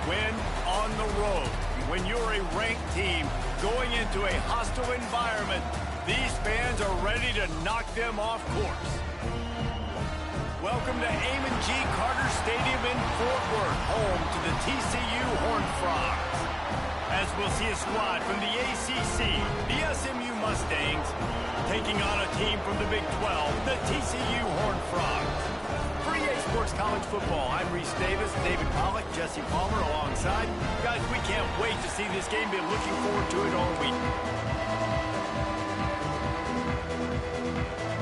win on the road. When you're a ranked team going into a hostile environment, these fans are ready to knock them off course. Welcome to Amon G. Carter Stadium in Fort Worth, home to the TCU Horned Frogs. As we'll see a squad from the ACC, the SMU Mustangs, taking on a team from the Big 12, the TCU Horned Frogs. For EA Sports College Football, I'm Reese Davis, David Pollack, Jesse Palmer alongside. Guys, we can't wait to see this game. Been looking forward to it all week.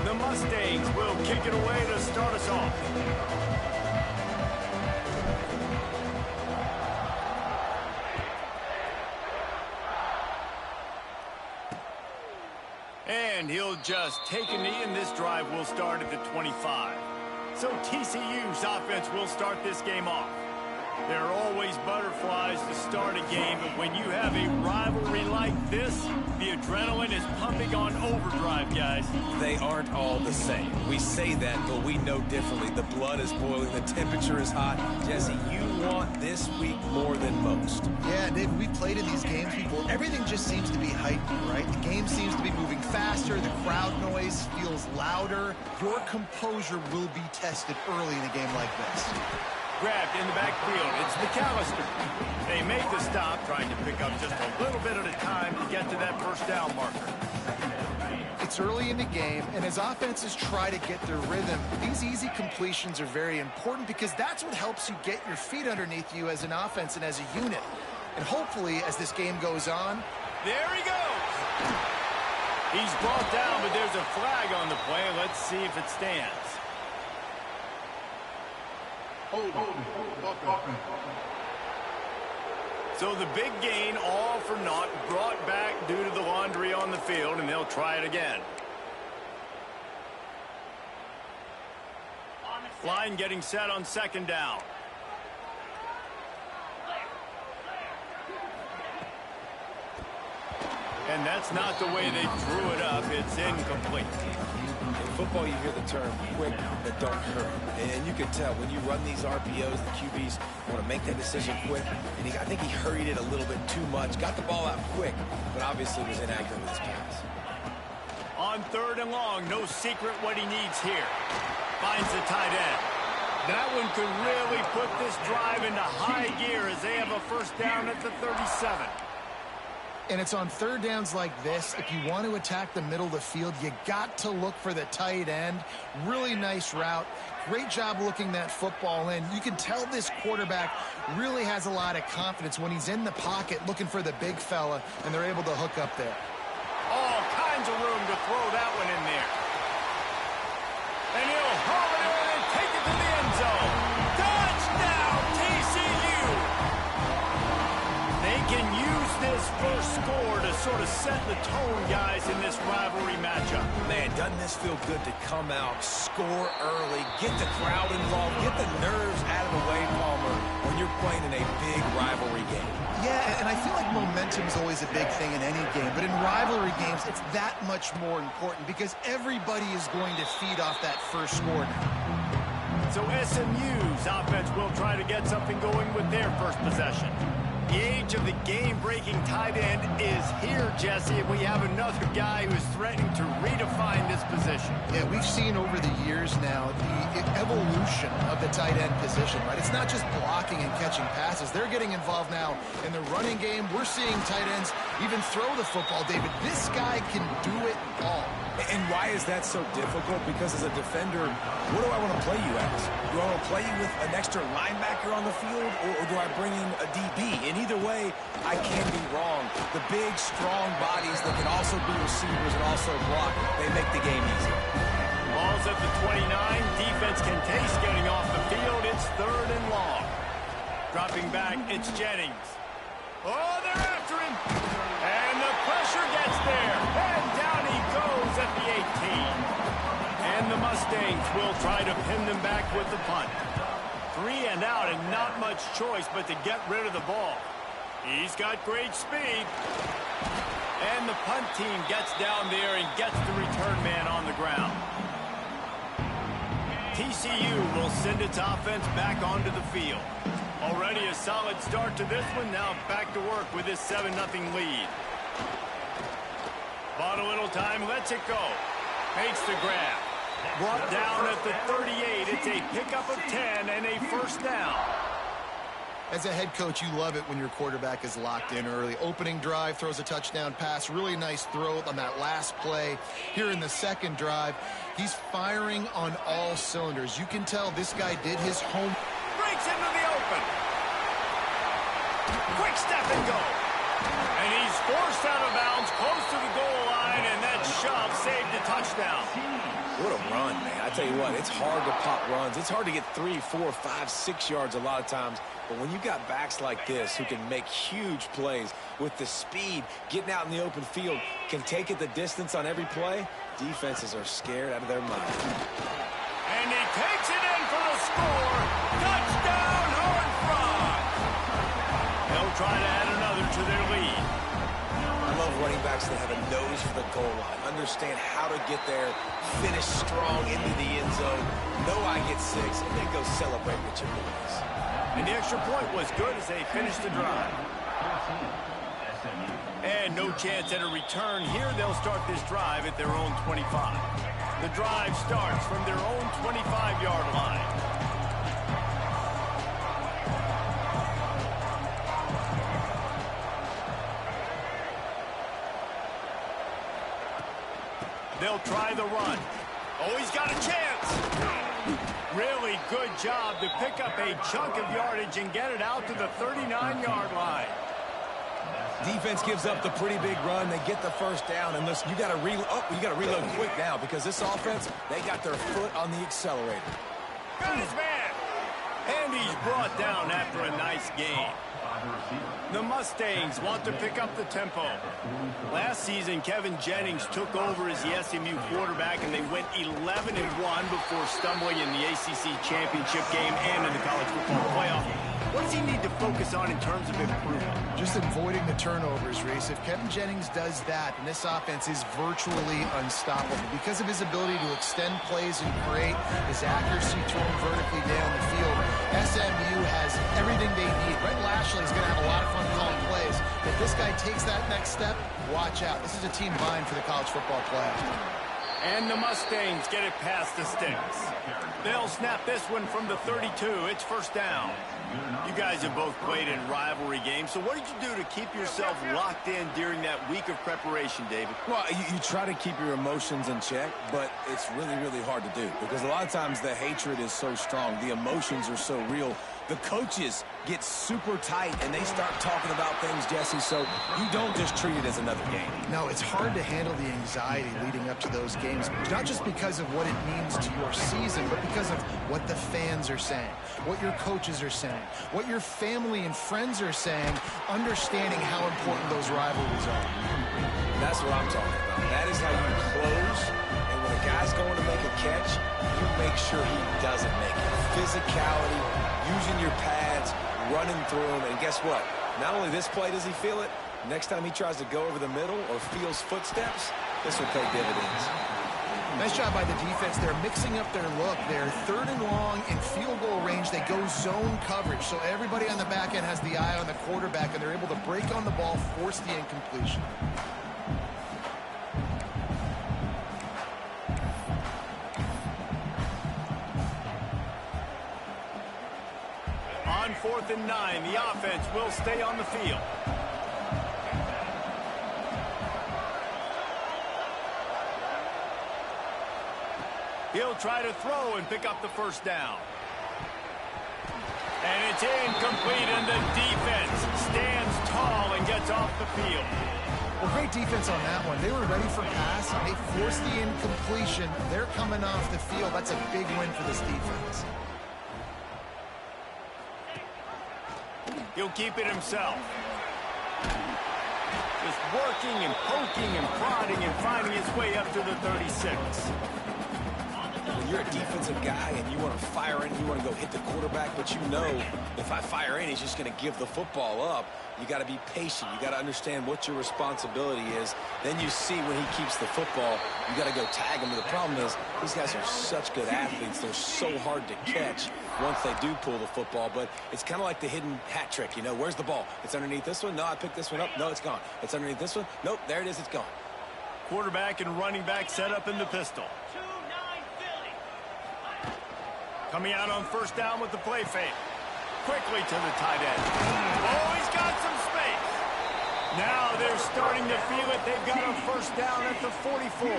The Mustangs will kick it away to start us off. And he'll just take a knee, and this drive will start at the 25. So TCU's offense will start this game off. There are always butterflies to start a game, but when you have a rivalry like this, the adrenaline is pumping on overdrive, guys. They aren't all the same. We say that, but we know differently. The blood is boiling. The temperature is hot. Jesse, you want this week more than most. Yeah, Dave, we played in these games before. Everything just seems to be heightened, right? The game seems to be moving faster. The crowd noise feels louder. Your composure will be tested early in a game like this. Grabbed in the backfield. It's McAllister. They make the stop, trying to pick up just a little bit at a time to get to that first down marker. It's early in the game, and as offenses try to get their rhythm, these easy completions are very important because that's what helps you get your feet underneath you as an offense and as a unit. And hopefully, as this game goes on... There he goes! He's brought down, but there's a flag on the play. Let's see if it stands. So the big gain, all for naught, brought back due to the laundry on the field, and they'll try it again. Line getting set on second down. And that's not the way they drew it up. It's incomplete. In football, you hear the term quick but don't hurry. And you can tell when you run these RPOs, the QBs want to make that decision quick. And I think he hurried it a little bit too much. Got the ball out quick, but obviously was inaccurate with his pass. On third and long, no secret what he needs here. Finds the tight end. That one could really put this drive into high gear as they have a first down at the 37. And it's on third downs like this, if you want to attack the middle of the field, you got to look for the tight end. Really nice route. Great job looking that football in. You can tell this quarterback really has a lot of confidence when he's in the pocket looking for the big fella, and they're able to hook up there. All kinds of room to throw that one in there. And he'll haul it in and take it to the end zone. Touchdown, TCU! They can use this first score to sort of set the tone, guys, in this rivalry matchup. Man, doesn't this feel good to come out, score early, get the crowd involved, get the nerves out of the way, Palmer, when you're playing in a big rivalry game. Yeah, and I feel like momentum's always a big thing in any game, but in rivalry games, it's that much more important because everybody is going to feed off that first score now. So SMU's offense will try to get something going with their first possession. The age of the game-breaking tight end is here, Jesse, and we have another guy who's threatening to redefine this position. Yeah, we've seen over the years now the evolution of the tight end position, right? It's not just blocking and catching passes. They're getting involved now in the running game. We're seeing tight ends even throw the football, David. This guy can do it all. And why is that so difficult? Because as a defender, what do I want to play you as? Do I want to play you with an extra linebacker on the field, or do I bring in a DB? And either way, I can be wrong. The big, strong bodies that can also be receivers and also block, they make the game easy. Ball's at the 29. Defense can taste getting off the field. It's third and long. Dropping back, it's Jennings. Oh, they're after him. And the pressure gets there. And down he goes at the 18. And the Mustangs will try to pin them back with the punt. 3 and out and not much choice but to get rid of the ball. He's got great speed. And the punt team gets down there and gets the return man on the ground. TCU will send its offense back onto the field. Already a solid start to this one. Now back to work with this 7-0 lead. Bought a little time, lets it go. Makes the grab. Brought down at the 38. It's a pickup of 10 and a first down. As a head coach, you love it when your quarterback is locked in early. Opening drive, throws a touchdown pass. Really nice throw on that last play. Here in the second drive, he's firing on all cylinders. You can tell this guy did his homework. Breaks into the open. Quick step and go. And he's forced out of bounds close to the goal line, and that shove saved a touchdown. What a run, man. I tell you what, it's hard to pop runs. It's hard to get 3, 4, 5, 6 yards a lot of times. But when you've got backs like this who can make huge plays with the speed, getting out in the open field, can take it the distance on every play, defenses are scared out of their mind. And he takes it in for the score. Touchdown, Horn Frog. They'll try to add another to their lead. I love running backs that have a nose for the goal line, understand how to get there, finish strong into the end zone, know I get 6, and then go celebrate with your boys. And the extra point was good as they finished the drive. And no chance at a return here. They'll start this drive at their own 25. The drive starts from their own 25-yard line. They'll try the run. Oh, he's got a chance. Really good job to pick up a chunk of yardage and get it out to the 39-yard line. Defense gives up the pretty big run. They get the first down. And listen, you got to reload quick now because this offense, they got their foot on the accelerator. Got his man. And he's brought down after a nice gain. The Mustangs want to pick up the tempo. Last season, Kevin Jennings took over as the SMU quarterback, and they went 11-1 before stumbling in the ACC championship game and in the college football playoff. What does he need to focus on in terms of improvement? Just avoiding the turnovers, Reese. If Kevin Jennings does that, and this offense is virtually unstoppable because of his ability to extend plays and create his accuracy throwing vertically down the field, SMU has everything they need. Brett Lashley is going to have a lot of fun calling plays. If this guy takes that next step, watch out. This is a team vying for the college football playoff. And the Mustangs get it past the sticks. They'll snap this one from the 32. It's first down. You guys have both played in rivalry games, so what did you do to keep yourself locked in during that week of preparation, David? Well, you try to keep your emotions in check, but it's really, really hard to do because a lot of times the hatred is so strong. The emotions are so real. The coaches get super tight, and they start talking about things, Jesse, so you don't just treat it as another game. No, it's hard to handle the anxiety leading up to those games, not just because of what it means to your season, but because of what the fans are saying, what your coaches are saying, what your family and friends are saying, understanding how important those rivalries are. That's what I'm talking about. That is how you close, and when a guy's going to make a catch, you make sure he doesn't make it. Physicality, using your pads, running through them, and guess what? Not only this play does he feel it, next time he tries to go over the middle or feels footsteps, this will pay dividends. Nice job by the defense. They're mixing up their look. They're 3rd and long in field goal range. They go zone coverage, so everybody on the back end has the eye on the quarterback, and they're able to break on the ball, force the incompletion. On 4th and 9, the offense will stay on the field. He'll try to throw and pick up the first down. And it's incomplete, and the defense stands tall and gets off the field. Well, great defense on that one. They were ready for pass, and they forced the incompletion. They're coming off the field. That's a big win for this defense. He'll keep it himself. Just working and poking and prodding and finding his way up to the 36. when you're a defensive guy and you want to fire in, you want to go hit the quarterback, but you know if I fire in, he's just going to give the football up. You got to be patient. You got to understand what your responsibility is. Then you see when he keeps the football, you got to go tag him. But the problem is these guys are such good athletes. They're so hard to catch once they do pull the football. But it's kind of like the hidden hat trick. You know, where's the ball? It's underneath this one. No, I picked this one up. No, it's gone. It's underneath this one. Nope, there it is. It's gone. Quarterback and running back set up in the pistol. Coming out on first down with the play fake. Quickly to the tight end. Oh, he's got some space. Now they're starting to feel it. They've got a first down at the 44.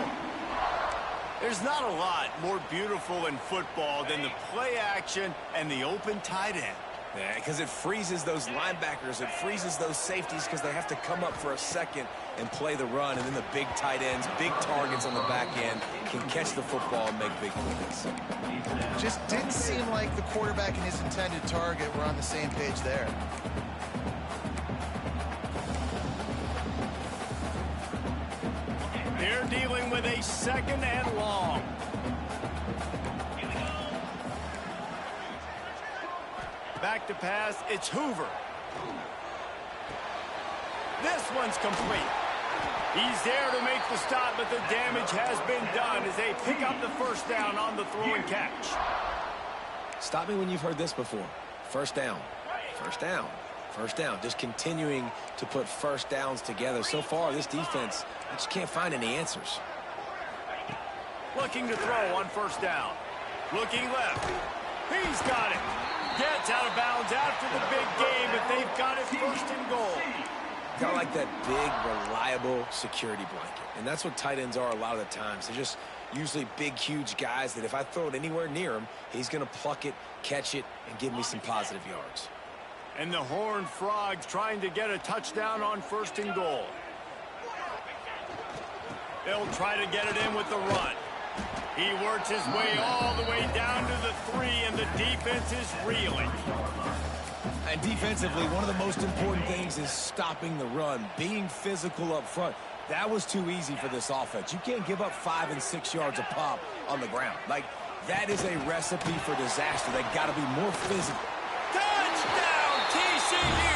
There's not a lot more beautiful in football than the play action and the open tight end. Yeah, because it freezes those linebackers. It freezes those safeties because they have to come up for a second and play the run. And then the big tight ends, big targets on the back end can catch the football and make big plays. Just didn't seem like the quarterback and his intended target were on the same page there. They're dealing with a second and long. Back to pass, it's Hoover. This one's complete. He's there to make the stop, but the damage has been done as they pick up the first down on the throw and catch. Stop me when you've heard this before. First down, first down, first down. Just continuing to put first downs together. So far, this defense, I just can't find any answers. Looking to throw on first down. Looking left. He's got it. Gets out of bounds after the big game, but they've got it first and goal. Kind of like that big, reliable security blanket. And that's what tight ends are a lot of the times. They're just usually big, huge guys that if I throw it anywhere near him, he's going to pluck it, catch it, and give me some positive yards. And the Horned Frogs trying to get a touchdown on first and goal. They'll try to get it in with the run. He works his way all the way down to the 3, and the defense is reeling. And defensively, one of the most important things is stopping the run, being physical up front. That was too easy for this offense. You can't give up 5 and 6 yards a pop on the ground. Like, that is a recipe for disaster. They got to be more physical. Touchdown, TCU!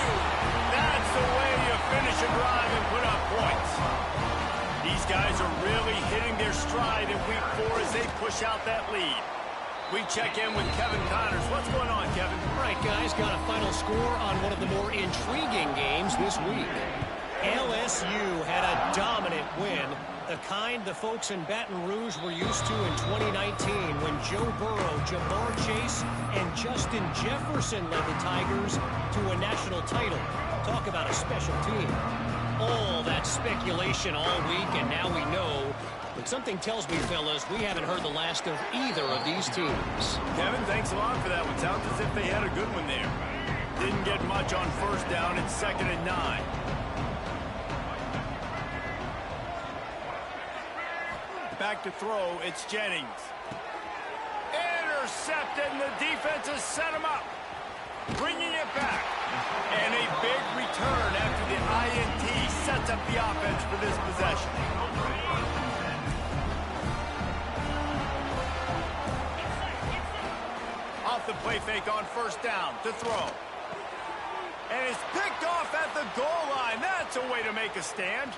That's the way you finish a drive and put up points. These guys are really hitting their stride in week 4 as they push out that lead. We check in with Kevin Connors. What's going on, Kevin? All right, guys, got a final score on one of the more intriguing games this week. LSU had a dominant win, the kind the folks in Baton Rouge were used to in 2019 when Joe Burrow, Jamar Chase, and Justin Jefferson led the Tigers to a national title. Talk about a special team. All that speculation all week, and now we know. But something tells me, fellas, we haven't heard the last of either of these teams. Kevin, thanks a lot for that one. Sounds as if they had a good one there. Didn't get much on first down. It's 2nd and 9. Back to throw. It's Jennings. Intercepted, and the defense has set him up. Bringing it back. And a big return after the INT sets up the offense for this possession. Off the play fake on first down to throw. And it's picked off at the goal line. That's a way to make a stand.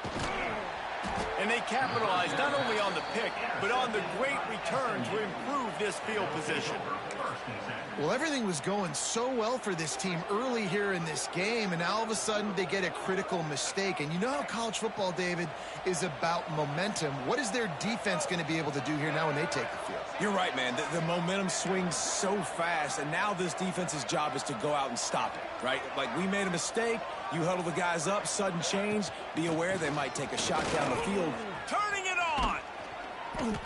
And they capitalized not only on the pick, but on the great return to improve this field position. Well, everything was going so well for this team early here in this game, and now all of a sudden they get a critical mistake. And you know how college football, David, is about momentum. What is their defense going to be able to do here now when they take the field? You're right, man. The momentum swings so fast, and now this defense's job is to go out and stop it, right? Like, we made a mistake. You huddle the guys up, sudden change. Be aware they might take a shot down the field. Turning it on!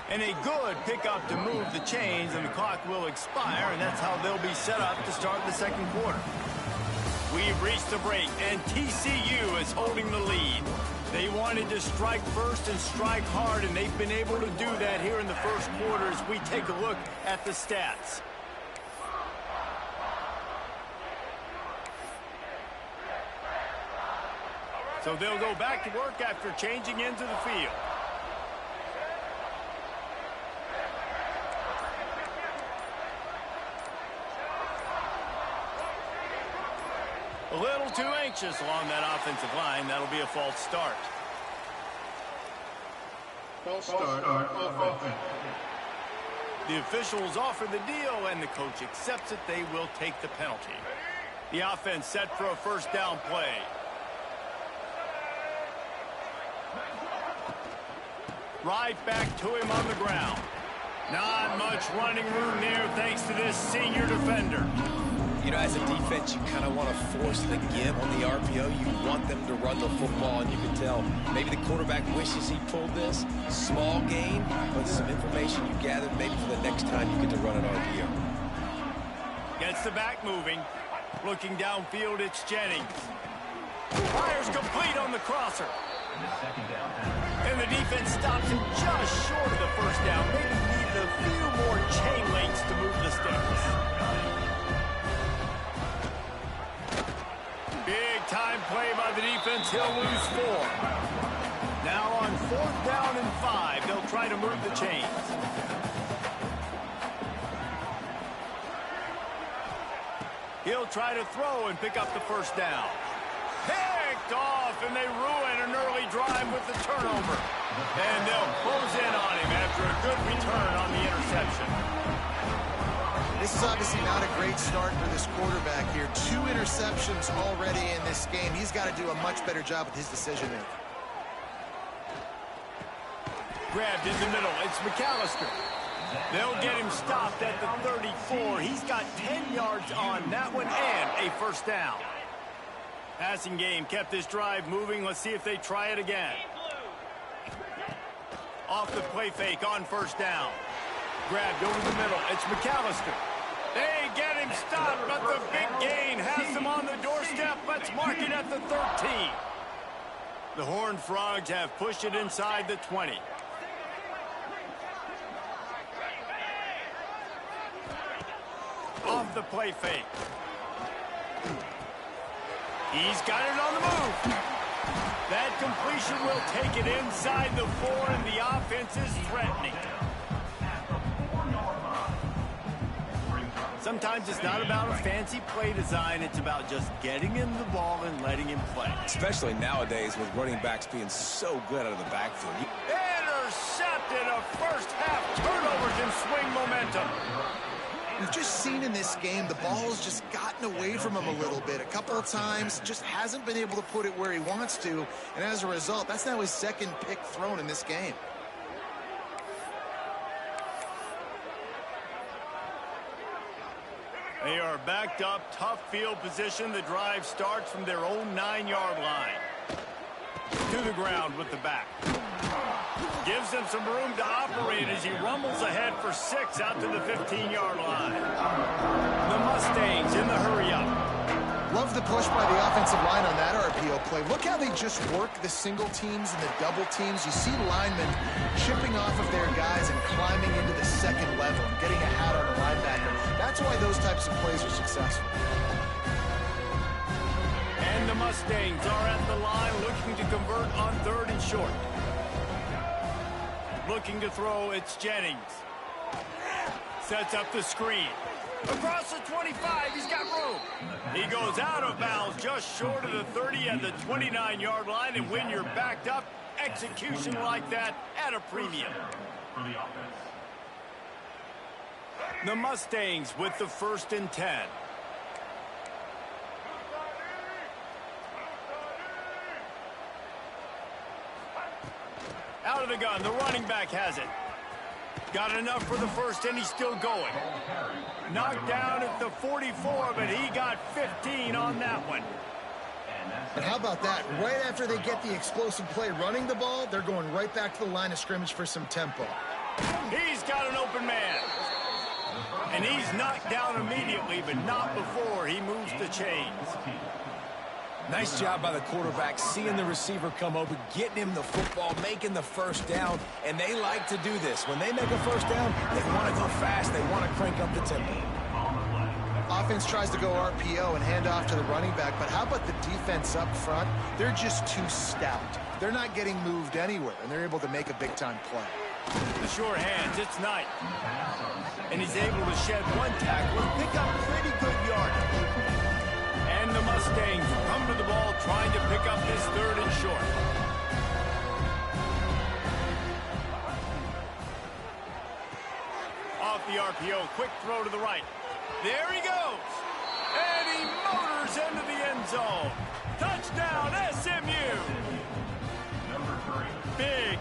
And a good pickup to move the chains, and the clock will expire, and that's how they'll be set up to start the second quarter. We've reached the break, and TCU is holding the lead. They wanted to strike first and strike hard, and they've been able to do that here in the first quarter as we take a look at the stats. So they'll go back to work after changing into the field. A little too anxious along that offensive line. That'll be a false start. False start on offense. The officials offer the deal, and the coach accepts it. They will take the penalty. The offense set for a first down play. Right back to him on the ground. Not much running room there thanks to this senior defender. You know, as a defense, you kind of want to force the give on the RPO. You want them to run the football, and you can tell maybe the quarterback wishes he pulled this. Small gain, but some information you gathered maybe for the next time you get to run an RPO. Gets the back moving. Looking downfield, it's Jennings. Fires complete on the crosser. And the defense stops him just short of the first down. Maybe needed a few more chain links to move the sticks. Big time play by the defense. He'll lose 4. Now on 4th down and 5, they'll try to move the chains. He'll try to throw and pick up the first down. Picked off, and they ruin an early drive with the turnover. And they'll close in on him after a good return on the interception. This is obviously not a great start for this quarterback here. 2 interceptions already in this game. He's got to do a much better job with his decision-making. Grabbed in the middle. It's McAllister. They'll get him stopped at the 34. He's got 10 yards on that one and a first down. Passing game kept this drive moving. Let's see if they try it again. Off the play fake on first down. Grabbed over the middle. It's McAllister. They get him stopped, but the big gain has them on the doorstep. Let's mark it at the 13. The Horned Frogs have pushed it inside the 20. Off the play fake. He's got it on the move. That completion will take it inside the 4, and the offense is threatening. Sometimes it's not about a fancy play design. It's about just getting him the ball and letting him play. Especially nowadays with running backs being so good out of the backfield. Intercepted. A first-half turnover can swing momentum. We've just seen in this game the ball has just gotten away from him a little bit. A couple of times, just hasn't been able to put it where he wants to. And as a result, that's now his 2nd pick thrown in this game. They are backed up, tough field position. The drive starts from their own 9-yard line. To the ground with the back. Gives him some room to operate as he rumbles ahead for 6 out to the 15-yard line. The Mustangs in the hurry-up. Love the push by the offensive line on that RPO play. Look how they just work the single teams and the double teams. You see linemen chipping off of their guys and climbing into the 2nd level and getting a hat on the linebacker. That's why those types of plays are successful. And the Mustangs are at the line looking to convert on 3rd and short. Looking to throw, it's Jennings. Sets up the screen. Across the 25, he's got room. He goes out of bounds just short of the 30 and the 29-yard line, and when you're backed up, execution like that at a premium. The Mustangs with the 1st and 10. Out of the gun, the running back has it. Got enough for the first, and he's still going. Knocked down at the 44, but he got 15 on that one. And how about that? Right after they get the explosive play running the ball, they're going right back to the line of scrimmage for some tempo. He's got an open man. And he's knocked down immediately, but not before he moves the chains. Nice job by the quarterback, seeing the receiver come open, getting him the football, making the first down, and they like to do this. When they make a first down, they want to go fast. They want to crank up the tempo. Offense tries to go RPO and hand off to the running back, but how about the defense up front? They're just too stout. They're not getting moved anywhere, and they're able to make a big-time play. The sure hands, it's Knight. And he's able to shed one tackle and pick up pretty good yardage. And the Mustangs pick up this 3rd and short. Off the RPO, quick throw to the right. There he goes. And he motors into the end zone. Touchdown, SMU. Number 3. Big.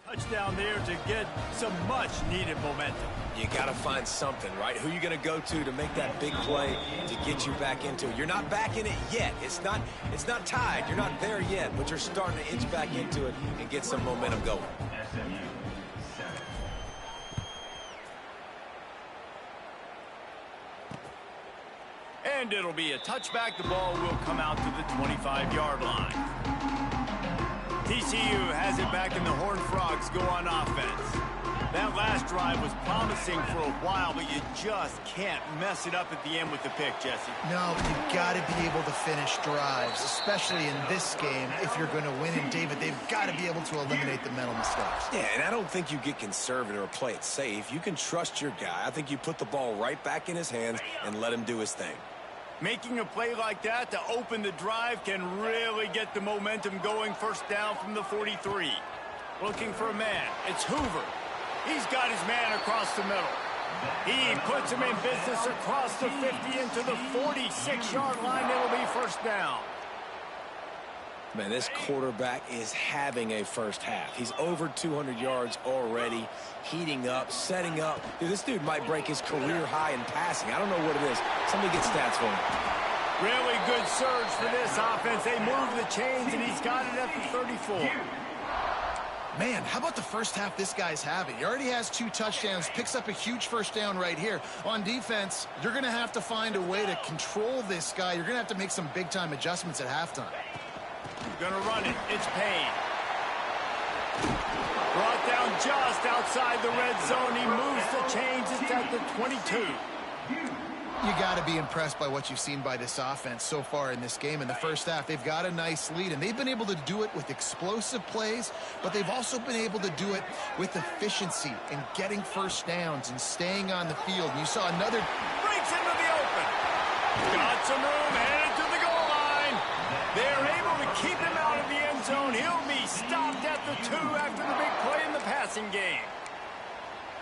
Touchdown there to get some much-needed momentum. You got to find something, right? Who are you going to go to make that big play to get you back into it? You're not back in it yet. It's not tied. You're not there yet, but you're starting to inch back into it and get some momentum going. SMU 7. And it'll be a touchback. The ball will come out to the 25-yard line. TCU has it back, and the Horned Frogs go on offense. That last drive was promising for a while, but you just can't mess it up at the end with the pick, Jesse. No, you've got to be able to finish drives, especially in this game if you're going to win. And, David, they've got to be able to eliminate the mental mistakes. Yeah, and I don't think you get conservative or play it safe. You can trust your guy. I think you put the ball right back in his hands and let him do his thing. Making a play like that to open the drive can really get the momentum going. First down from the 43. Looking for a man. It's Hoover. He's got his man across the middle. He puts him in business across the 50 into the 46-yard line. It'll be first down. Man, this quarterback is having a first half. He's over 200 yards already, heating up, setting up. Dude, this dude might break his career high in passing. I don't know what it is. Somebody get stats for him. Really good surge for this offense. They move the chains, and he's got it at the 34. Man, how about the first half this guy's having? He already has 2 touchdowns, picks up a huge first down right here. On defense, you're going to have to find a way to control this guy. You're going to have to make some big-time adjustments at halftime. Gonna run it. It's Payne. Brought down just outside the red zone. He moves the chains. It's at the 22. You got to be impressed by what you've seen by this offense so far in this game. In the first half, they've got a nice lead, and they've been able to do it with explosive plays, but they've also been able to do it with efficiency and getting first downs and staying on the field. And you saw another... Breaks into the open. Got some room, headed to the goal line. They're able to keep him out of the end zone. He'll be stopped at the 2 after the big play in the passing game.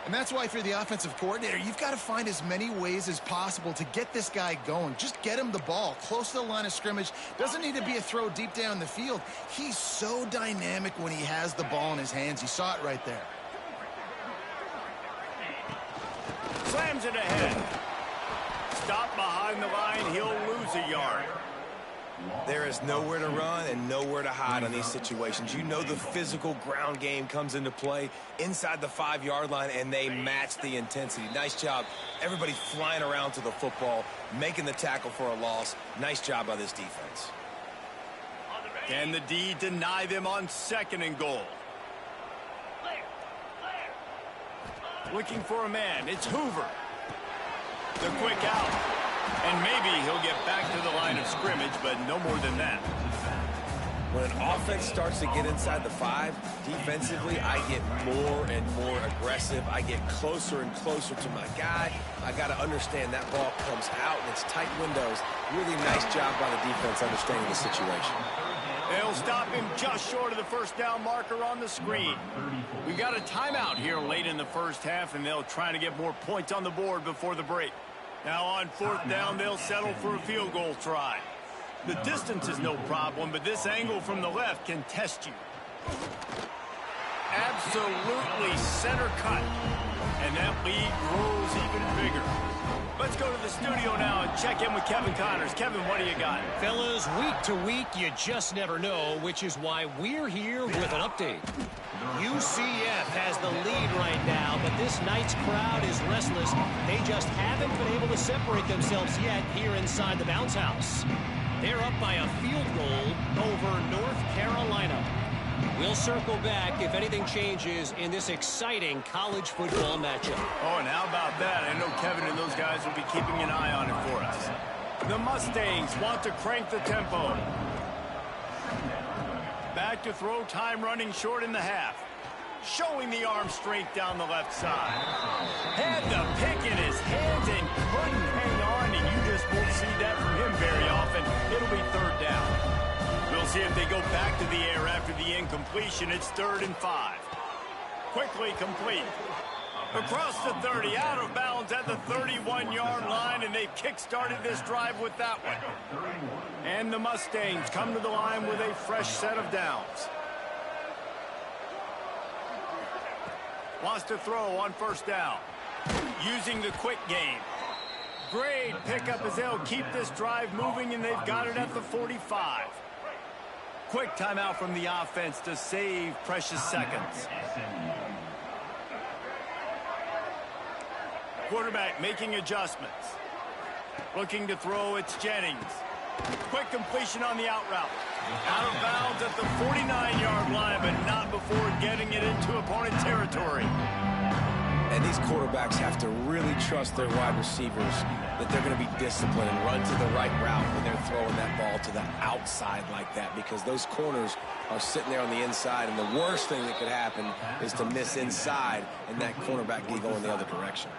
And that's why if you're the offensive coordinator, you've got to find as many ways as possible to get this guy going. Just get him the ball close to the line of scrimmage. Doesn't need to be a throw deep down the field. He's so dynamic when he has the ball in his hands. You saw it right there. Slams it ahead. Stop behind the line. He'll lose a yard. There is nowhere to run and nowhere to hide on these situations. You know the physical ground game comes into play inside the 5-yard line, and they match the intensity. Nice job. Everybody flying around to the football, making the tackle for a loss. Nice job by this defense. Can the D deny them on 2nd and goal? Looking for a man. It's Hoover. The quick out. And maybe he'll get back to the line of scrimmage, but no more than that. When an offense starts to get inside the 5, defensively, I get more and more aggressive. I get closer and closer to my guy. I got to understand that ball comes out and it's tight windows. Really nice job by the defense understanding the situation. They'll stop him just short of the first down marker on the screen. We've got a timeout here late in the first half, and they'll try to get more points on the board before the break. Now on 4th down, they'll settle for a field goal try. The distance is no problem, but this angle from the left can test you. Absolutely center cut. And that lead grows even bigger. Let's go to the studio now and check in with Kevin Connors. Kevin, what do you got? Fellas, week to week, you just never know, which is why we're here with an update. UCF has the lead right now, but this night's crowd is restless. They just haven't been able to separate themselves yet here inside the bounce house. They're up by a field goal over North Carolina. We'll circle back if anything changes in this exciting college football matchup. Oh, and how about that? I know Kevin and those guys will be keeping an eye on it for us. The Mustangs want to crank the tempo. Back to throw, time running short in the half. Showing the arm strength down the left side. Had the pick in his hands and couldn't hang on, and you just won't see that from him very often. It'll be third down. We'll see if they go back to the air after the incompletion. It's 3rd and 5. Quickly complete. Across the 30, out of bounds at the 31-yard line, and they've kick-started this drive with that one. And the Mustangs come to the line with a fresh set of downs. Wants to throw on 1st down. Using the quick game. Great pickup as they'll keep this drive moving, and they've got it at the 45. Quick timeout from the offense to save precious seconds. Quarterback making adjustments. Looking to throw, it's Jennings. Quick completion on the out route. Out of bounds at the 49-yard line, but not before getting it into opponent territory. And these quarterbacks have to really trust their wide receivers that they're going to be disciplined and run to the right route when they're throwing that ball to the outside like that, because those corners are sitting there on the inside, and the worst thing that could happen is to miss inside and that cornerback be going the other direction.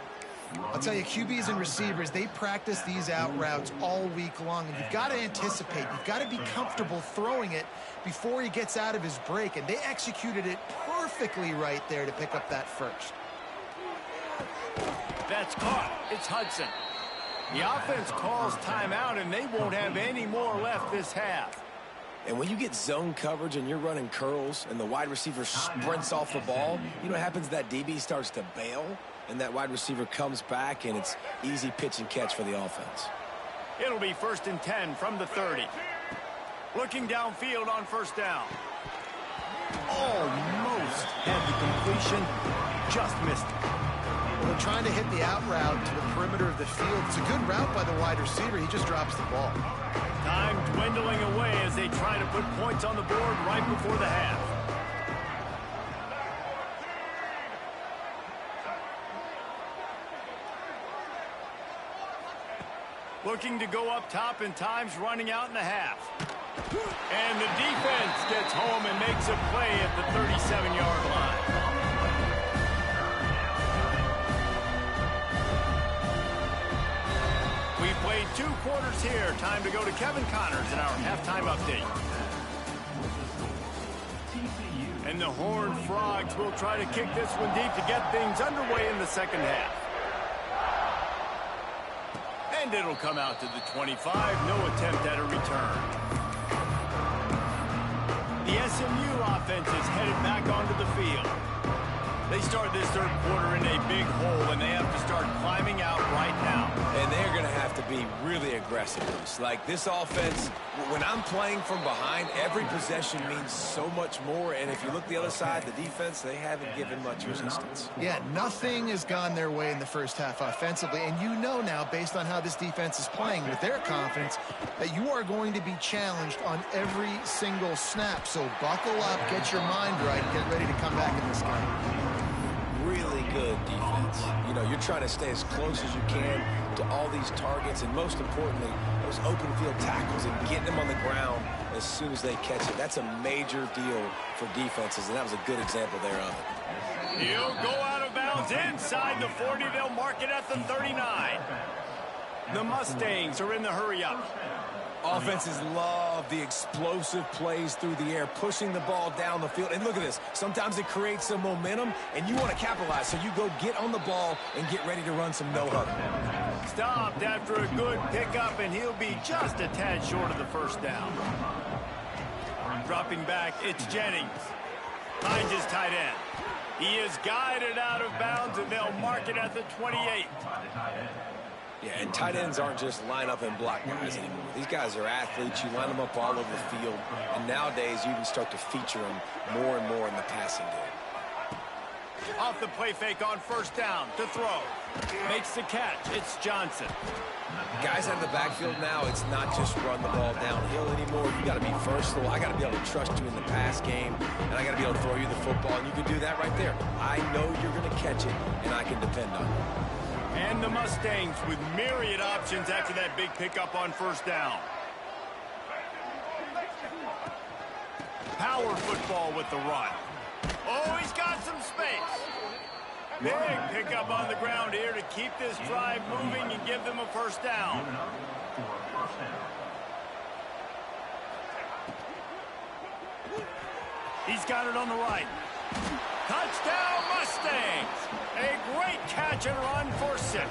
I'll tell you, QBs and receivers, they practice these out routes all week long, and you've got to anticipate. You've got to be comfortable throwing it before he gets out of his break, and they executed it perfectly right there to pick up that first. That's caught. It's Hudson. The offense calls timeout, and they won't have any more left this half. And when you get zone coverage and you're running curls and the wide receiver sprints off the ball, you know what happens? That DB starts to bail, and that wide receiver comes back, and it's easy pitch and catch for the offense. It'll be 1st and 10 from the 30. Looking downfield on 1st down. Almost had the completion. Just missed it. Well, they're trying to hit the out route to the perimeter of the field. It's a good route by the wide receiver. He just drops the ball. Time dwindling away as they try to put points on the board right before the half. Looking to go up top, and time's running out in the half. And the defense gets home and makes a play at the 37-yard line. We played 2 quarters here. Time to go to Kevin Connors in our halftime update. And the Horned Frogs will try to kick this one deep to get things underway in the second half. And it'll come out to the 25. No attempt at a return. The SMU offense is headed back onto the field. They start this 3rd quarter in a big hole, and they have to start climbing out right now. And they're going to have to be really aggressive. Like this offense, when I'm playing from behind, every possession means so much more. And if you look the other side, the defense, they haven't given much resistance. Yeah, nothing has gone their way in the first half offensively. And you know now, based on how this defense is playing with their confidence, that you are going to be challenged on every single snap. So buckle up, get your mind right, get ready to come back in this game. Really good defense. You know, you're trying to stay as close as you can to all these targets, and most importantly, those open field tackles and getting them on the ground as soon as they catch it. That's a major deal for defenses, and that was a good example there of it. He'll go out of bounds inside the 40. They'll mark it at the 39. The Mustangs are in the hurry-up. Offenses love the explosive plays through the air, pushing the ball down the field. And look at this. Sometimes it creates some momentum, and you want to capitalize. So you go get on the ball and get ready to run some no-huddle. Stopped after a good pickup, and he'll be just a tad short of the 1st down. Dropping back, it's Jennings. Finds his tight end. He is guided out of bounds, and they'll mark it at the 28. Yeah, and tight ends aren't just line up and block guys anymore. These guys are athletes. You line them up all over the field. And nowadays, you can start to feature them more and more in the passing game. Off the play fake on 1st down to throw. Makes the catch. It's Johnson. Guys out of the backfield now, it's not just run the ball downhill anymore. You got to be versatile. I got to be able to trust you in the pass game, and I got to be able to throw you the football, and you can do that right there. I know you're going to catch it, and I can depend on it. And the Mustangs with myriad options after that big pickup on first down. Power football with the run. Oh, he's got some space. Big pickup on the ground here to keep this drive moving and give them a first down. He's got it on the right. Touchdown, Mustangs! A great catch and run for 6.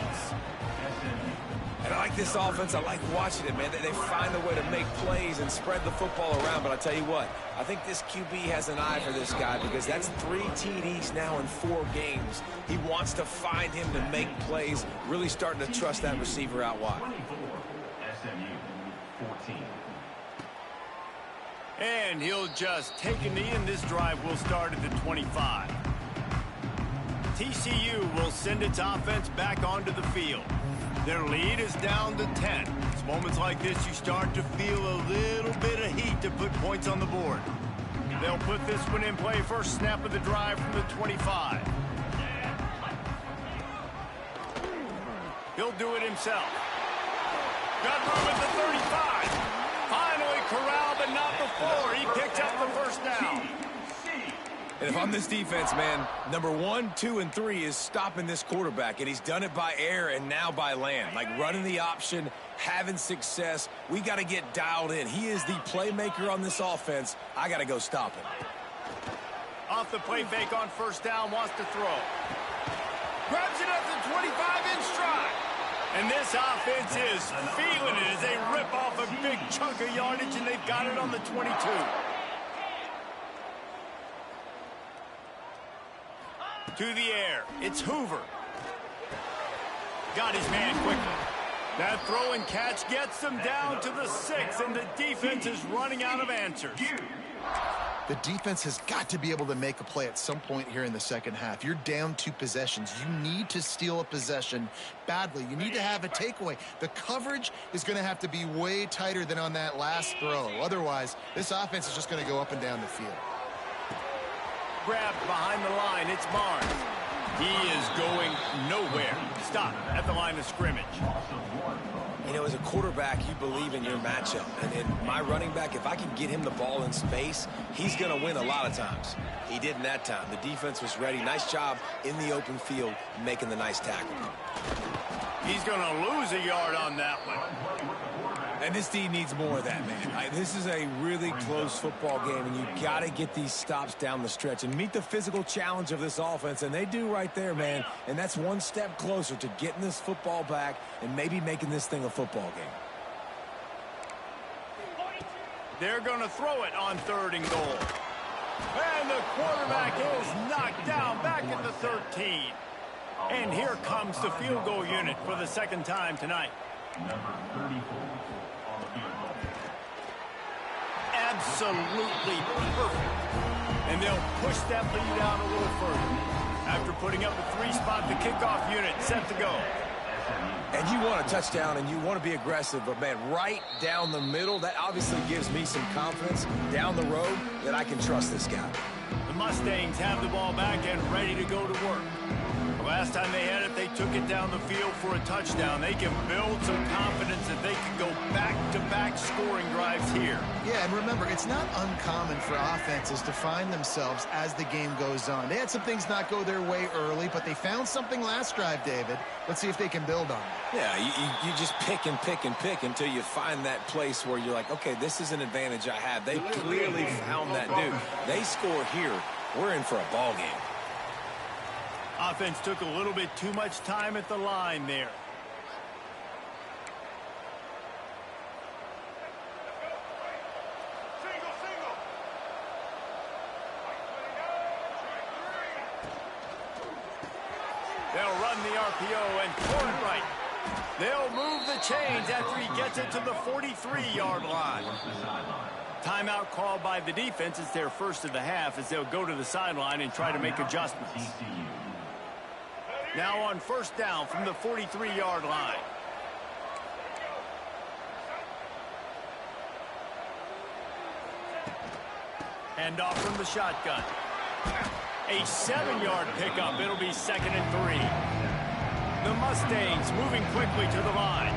And I like this offense. I like watching it, man. They find a way to make plays and spread the football around. But I'll tell you what, I think this QB has an eye for this guy because that's 3 TDs now in 4 games. He wants to find him to make plays, really starting to trust that receiver out wide. 24, SMU, 14. And he'll just take a knee, and this drive will start at the 25. TCU will send its offense back onto the field. Their lead is down to 10. It's moments like this you start to feel a little bit of heat to put points on the board. They'll put this one in play first snap of the drive from the 25. He'll do it himself. Got room at the 35. Finally corralled, but not before. He picked up the first down. And if I'm this defense, man, number 1, 2, and 3 is stopping this quarterback. And he's done it by air and now by land. Like running the option, having success. We got to get dialed in. He is the playmaker on this offense. I got to go stop him. Off the play fake on first down, wants to throw. Grabs it at the 25 in stride. And this offense is feeling it as they rip off a big chunk of yardage, and they've got it on the 22. To the air, it's Hoover. Got his man quickly. That throw and catch gets them down to the 6, and the defense is running out of answers. The defense has got to be able to make a play at some point here in the second half. You're down 2 possessions. You need to steal a possession badly. You need to have a takeaway. The coverage is going to have to be way tighter than on that last throw. Otherwise, this offense is just going to go up and down the field. Grabbed behind the line, it's Barnes. He is going nowhere. Stop at the line of scrimmage. You know, as a quarterback, you believe in your matchup. And in my running back, if I can get him the ball in space, he's going to win a lot of times. He did in that time. The defense was ready. Nice job in the open field making the nice tackle. He's going to lose a yard on that one. And this D needs more of that, man. This is a really close football game, and you got to get these stops down the stretch and meet the physical challenge of this offense, and they do right there, man. And that's one step closer to getting this football back and maybe making this thing a football game. They're going to throw it on 3rd and goal. And the quarterback is knocked down back at the 13. And here comes the field goal unit for the 2nd time tonight. Number 34 on the field goal. Absolutely perfect. And they'll push that lead out a little further. After putting up a 3-spot, the kickoff unit set to go. And you want a touchdown and you want to be aggressive, but man, right down the middle, that obviously gives me some confidence down the road that I can trust this guy. The Mustangs have the ball back and ready to go to work. The last time they had it, they took it down the field for a touchdown. They can build some confidence that they can go back-to-back scoring drives here. Yeah, and remember, it's not uncommon for offenses to find themselves as the game goes on. They had some things not go their way early, but they found something last drive, David. Let's see if they can build on it. Yeah, you just pick and pick and pick until you find that place where you're like, okay, this is an advantage I have. They clearly found that dude. They score here. We're in for a ball game. Offense took a little bit too much time at the line there. They'll run the RPO and throw it right. They'll move the chains after he gets it to the 43-yard line. Timeout called by the defense. It's their first of the half as they'll go to the sideline and try to make adjustments. Now on first down from the 43-yard line. Hand off from the shotgun. A 7-yard pickup. It'll be 2nd and 3. The Mustangs moving quickly to the line.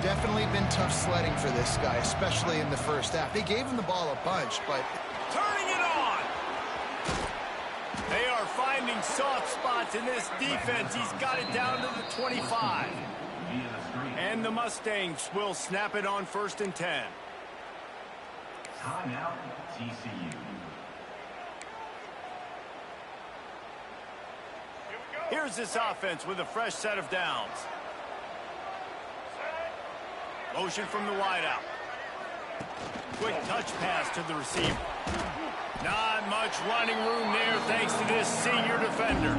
Definitely been tough sledding for this guy, especially in the first half. They gave him the ball a bunch, but... Turning it on! They are finding soft spots in this defense. He's got it down to the 25. And the Mustangs will snap it on 1st and 10. Timeout, TCU. Here's this offense with a fresh set of downs. Motion from the wideout. Quick touch pass to the receiver. Not much running room there thanks to this senior defender.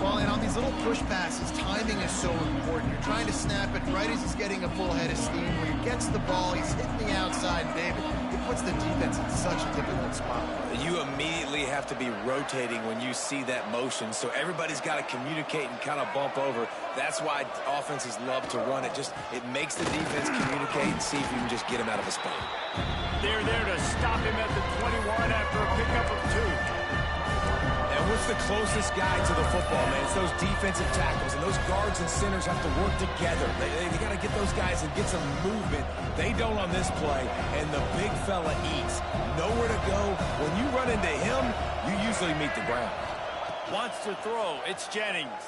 Well, and on these little push passes, timing is so important. You're trying to snap it right as he's getting a full head of steam. When he gets the ball, he's hitting the outside, and David, it puts the defense in such a difficult spot. You immediately have to be rotating when you see that motion, so everybody's got to communicate and kind of bump over. That's why offenses love to run it. It makes the defense communicate and see if you can just get him out of a spot. They're there to stop him at the 21 after a pickup of 2. And what's the closest guy to the football, man? It's those defensive tackles, and those guards and centers have to work together. They got to get those guys and get some movement. They don't on this play, and the big fella eats. Nowhere to go. When you run into him, you usually meet the ground. Wants to throw. It's Jennings.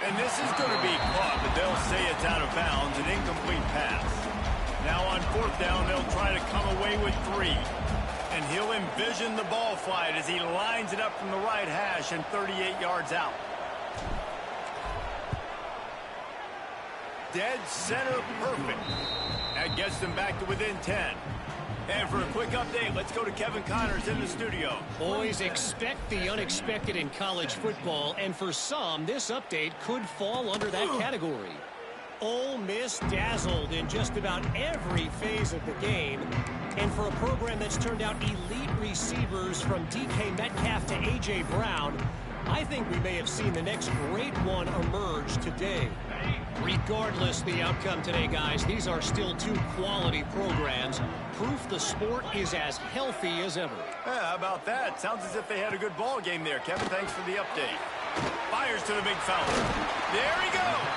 And this is going to be caught, but they'll say it's out of bounds, an incomplete pass. Now on 4th down, they'll try to come away with 3. And he'll envision the ball flight as he lines it up from the right hash and 38 yards out. Dead center perfect. That gets them back to within 10. And for a quick update, let's go to Kevin Connors in the studio. Boys, expect the unexpected in college football, and for some, this update could fall under that category. Ole Miss dazzled in just about every phase of the game, and for a program that's turned out elite receivers from DK Metcalf to A.J. Brown, I think we may have seen the next great one emerge today. Regardless the outcome today, guys, these are still 2 quality programs. Proof the sport is as healthy as ever. Yeah, how about that? Sounds as if they had a good ball game there. Kevin, thanks for the update. Fires to the big fella. There he goes.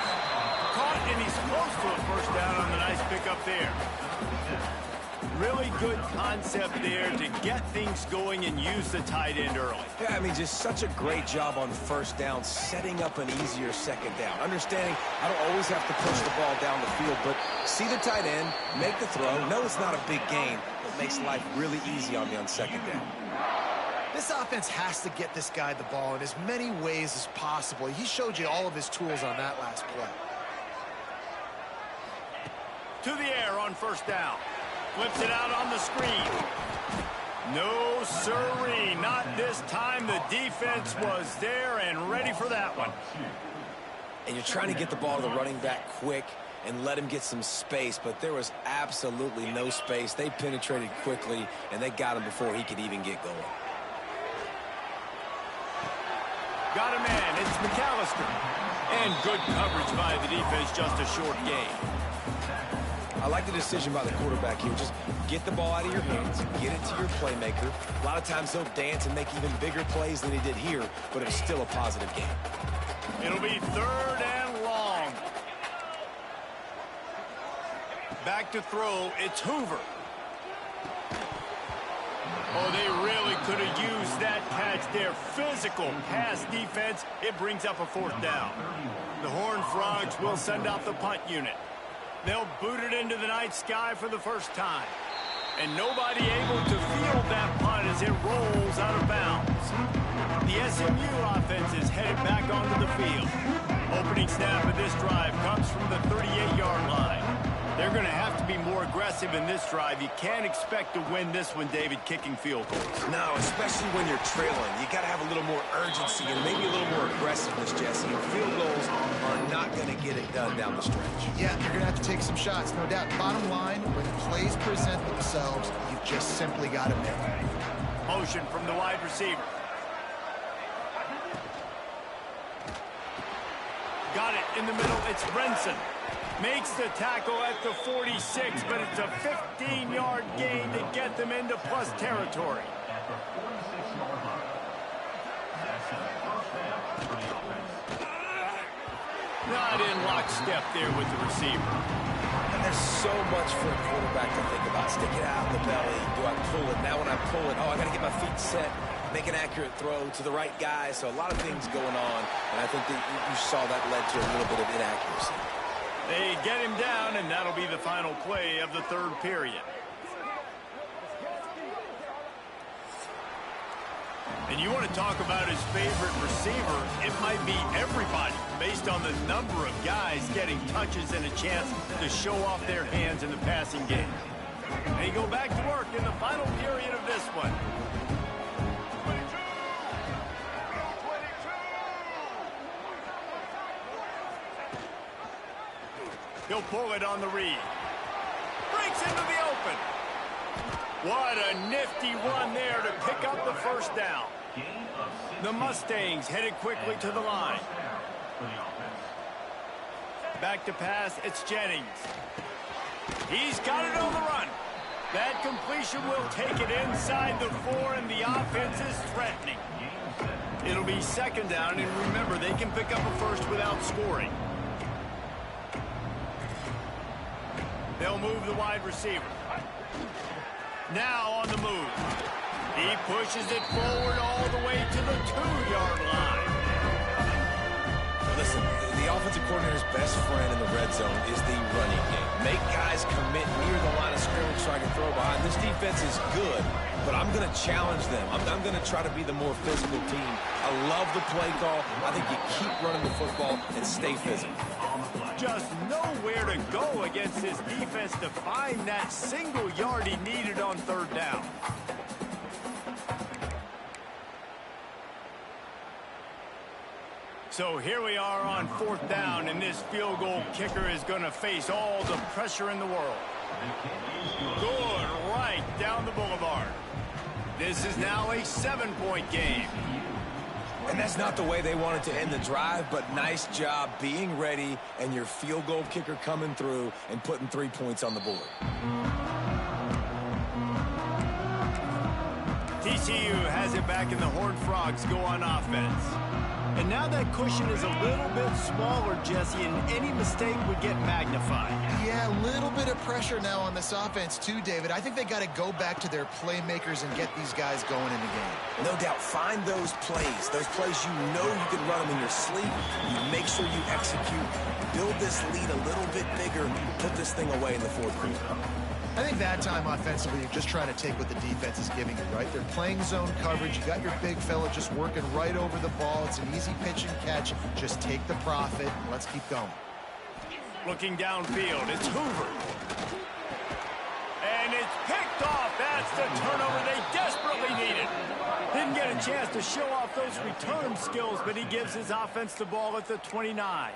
Caught, and he's close to a 1st down on the nice pickup there. Really good concept there to get things going and use the tight end early. Yeah, I mean, just such a great job on 1st down, setting up an easier 2nd down. Understanding I don't always have to push the ball down the field, but see the tight end, make the throw. No, it's not a big gain, but makes life really easy on me on 2nd down. This offense has to get this guy the ball in as many ways as possible. He showed you all of his tools on that last play. To the air on 1st down. Flips it out on the screen. No, sirree. Not this time. The defense was there and ready for that one. And you're trying to get the ball to the running back quick and let him get some space, but there was absolutely no space. They penetrated quickly, and they got him before he could even get going. Got a man. It's McAllister. And good coverage by the defense. Just a short gain. I like the decision by the quarterback here. Just get the ball out of your hands, get it to your playmaker. A lot of times they'll dance and make even bigger plays than he did here, but it's still a positive game. It'll be 3rd and long. Back to throw. It's Hoover. Oh, they really could have used that catch there. Physical pass defense. It brings up a 4th down. The Horned Frogs will send out the punt unit. They'll boot it into the night sky for the 1st time. And nobody able to field that punt as it rolls out of bounds. The SMU offense is headed back onto the field. Opening snap of this drive comes from the 38-yard line. They're going to have to be more aggressive in this drive. You can't expect to win this one, David, kicking field goals. No, especially when you're trailing. You got to have a little more urgency and maybe a little more aggressiveness, Jesse. And field goals are not going to get it done down the stretch. Yeah, you're going to have to take some shots, no doubt. Bottom line, when plays present themselves, you just simply got to make it. Motion from the wide receiver. Got it in the middle. It's Brenson. Makes the tackle at the 46, but it's a 15-yard gain to get them into plus territory. At the 46-yard line. That's a 1st down. offense. Not in lockstep there with the receiver. And there's so much for a quarterback to think about. Stick it out in the belly. Do I pull it? Now when I pull it, I got to get my feet set, make an accurate throw to the right guy. So a lot of things going on, and I think that you saw that led to a little bit of inaccuracy. They get him down, and that'll be the final play of the third period. And you want to talk about his favorite receiver, it might be everybody based on the number of guys getting touches and a chance to show off their hands in the passing game. They go back to work in the final period of this one. He'll pull it on the read. Breaks into the open. What a nifty run there to pick up the first down. The Mustangs headed quickly to the line. Back to pass, it's Jennings. He's got it on the run. That completion will take it inside the 4, and the offense is threatening. It'll be second down, and remember, they can pick up a first without scoring. They'll move the wide receiver. Now on the move. He pushes it forward all the way to the 2-yard line. Listen, the offensive coordinator's best friend in the red zone is the running game. Make guys commit near the line of scrimmage so I can throw behind. This defense is good, but I'm going to challenge them. I'm going to try to be the more physical team. I love the play call. I think you keep running the football and stay physical. Just nowhere to go against this defense to find that single yard he needed on third down. So here we are on fourth down, and this field goal kicker is going to face all the pressure in the world. Good right down the boulevard. This is now a 7-point game. And that's not the way they wanted to end the drive, but nice job being ready and your field goal kicker coming through and putting 3 points on the board. TCU has it back, and the Horned Frogs go on offense. And now that cushion is a little bit smaller, Jesse, and any mistake would get magnified. Yeah, a little bit of pressure now on this offense too, David. I think they got to go back to their playmakers and get these guys going in the game. No doubt, find those plays you know you can run them in your sleep. You make sure you execute, build this lead a little bit bigger, put this thing away in the fourth quarter. I think that time offensively, you're just trying to take what the defense is giving you, right? They're playing zone coverage. You got your big fella just working right over the ball. It's an easy pitch and catch. Just take the profit, and let's keep going. Looking downfield, it's Hoover. And it's picked off. That's the turnover they desperately needed. Didn't get a chance to show off those return skills, but he gives his offense the ball at the 29.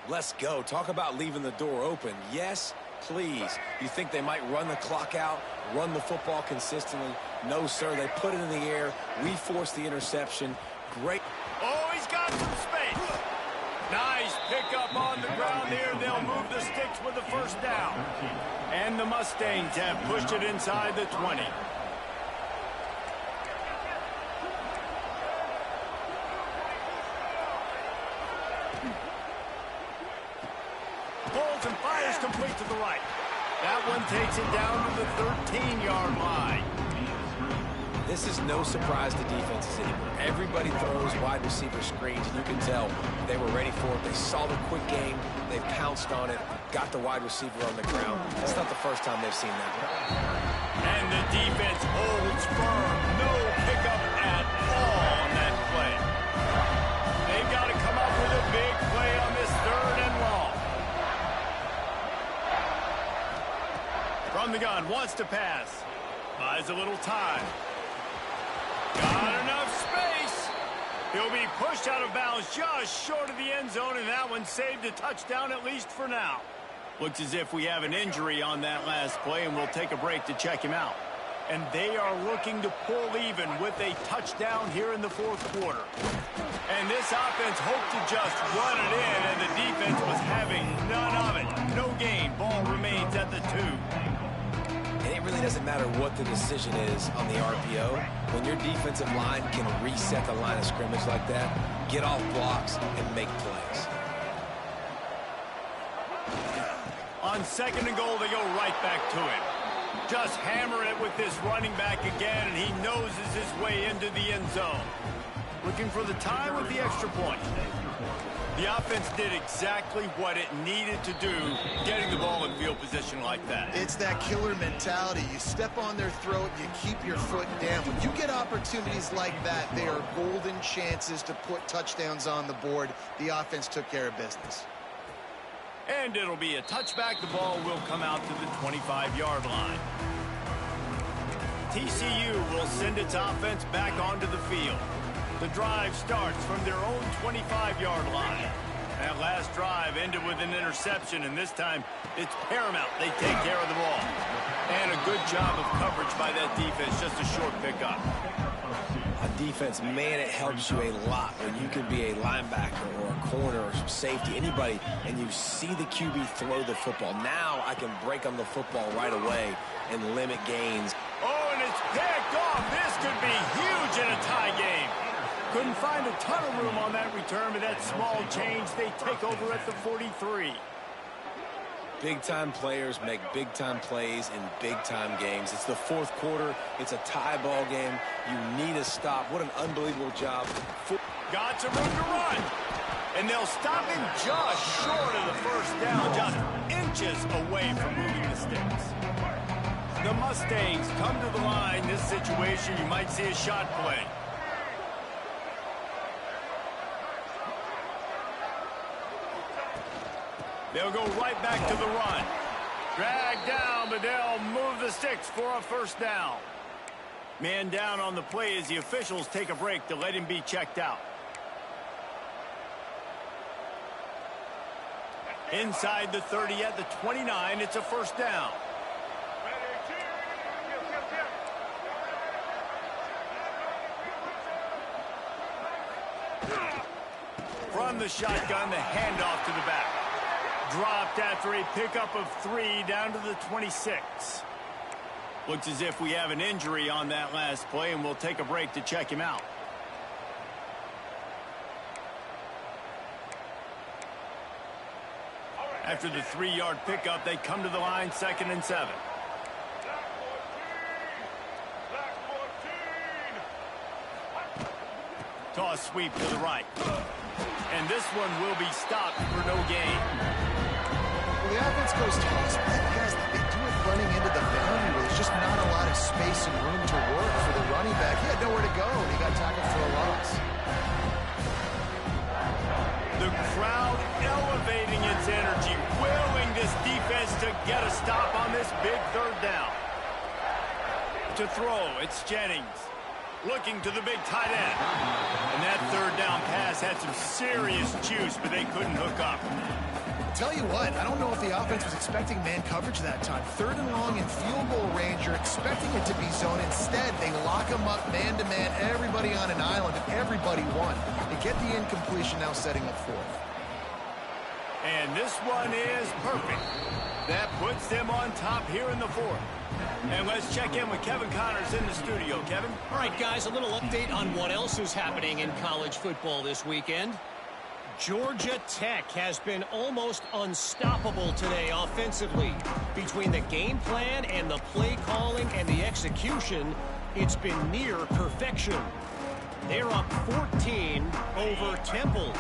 Let's go. Talk about leaving the door open. Yes, please. You think they might run the clock out, run the football consistently? No, sir. They put it in the air. We forced the interception. Great. Oh, he's got some space. Nice pickup on the ground there. They'll move the sticks with the first down. And the Mustangs have pushed it inside the 20. Pulls and fires complete to the right. That one takes it down to the 13-yard line. This is no surprise to defenses anymore. Everybody throws wide receiver screens, and you can tell they were ready for it. They saw the quick game. They pounced on it, got the wide receiver on the ground. That's not the first time they've seen that. And the defense holds firm. No pickup at all on that play. They've got to come up with a big play on this third and long. From the gun, wants to pass. Buys a little time. Got enough space. He'll be pushed out of bounds just short of the end zone, and that one saved a touchdown at least for now. Looks as if we have an injury on that last play, and we'll take a break to check him out. And they are looking to pull even with a touchdown here in the fourth quarter. And this offense hoped to just run it in, and the defense was having none of it. No gain. Ball remains at the 2. And it really doesn't matter what the decision is on the RPO. When your defensive line can reset the line of scrimmage like that, get off blocks and make plays. On second and goal, they go right back to him. Just hammer it with this running back again, and he noses his way into the end zone. Looking for the tie with the extra point. The offense did exactly what it needed to do, getting the ball in field position like that. It's that killer mentality. You step on their throat, you keep your foot down. When you get opportunities like that, they are golden chances to put touchdowns on the board. The offense took care of business. And it'll be a touchback. The ball will come out to the 25-yard line. TCU will send its offense back onto the field. The drive starts from their own 25-yard line. That last drive ended with an interception, and this time it's paramount they take care of the ball. And a good job of coverage by that defense, just a short pickup. On defense, man, it helps you a lot when you can be a linebacker or a corner or safety, anybody, and you see the QB throw the football. Now I can break on the football right away and limit gains. Oh, and it's picked off. This could be huge in a tie game. Couldn't find a ton of room on that return, but that small change, they take over at the 43. Big-time players make big-time plays in big-time games. It's the fourth quarter. It's a tie ball game. You need a stop. What an unbelievable job. Got some room to run. And they'll stop him just short of the first down, just inches away from moving the sticks. The Mustangs come to the line. This situation, you might see a shot play. They'll go right back to the run. Drag down, but they'll move the sticks for a first down. Man down on the play as the officials take a break to let him be checked out. Inside the 30 at the 29, it's a first down. From the shotgun, the handoff to the back. Dropped after a pickup of 3 down to the 26. Looks as if we have an injury on that last play, and we'll take a break to check him out. After the 3-yard pickup, they come to the line, 2nd and 7. Toss sweep to the right. And this one will be stopped for no gain. Well, the offense goes toss, but guys, they do it running into the boundary where there's just not a lot of space and room to work for the running back. He had nowhere to go, and he got tackled for a loss. The crowd elevating its energy, willing this defense to get a stop on this big third down. To throw, it's Jennings. Looking to the big tight end. And that third down pass had some serious juice, but they couldn't hook up. Tell you what, I don't know if the offense was expecting man coverage that time. 3rd and long in field goal range, you're expecting it to be zone. Instead, they lock them up man-to-man, everybody on an island, and everybody won. They get the incompletion, now setting up 4th. And this one is perfect. That puts them on top here in the 4th. And let's check in with Kevin Connors in the studio. Kevin? All right, guys, a little update on what else is happening in college football this weekend. Georgia Tech has been almost unstoppable today offensively. Between the game plan and the play calling and the execution, it's been near perfection. They're up 14 over Temple.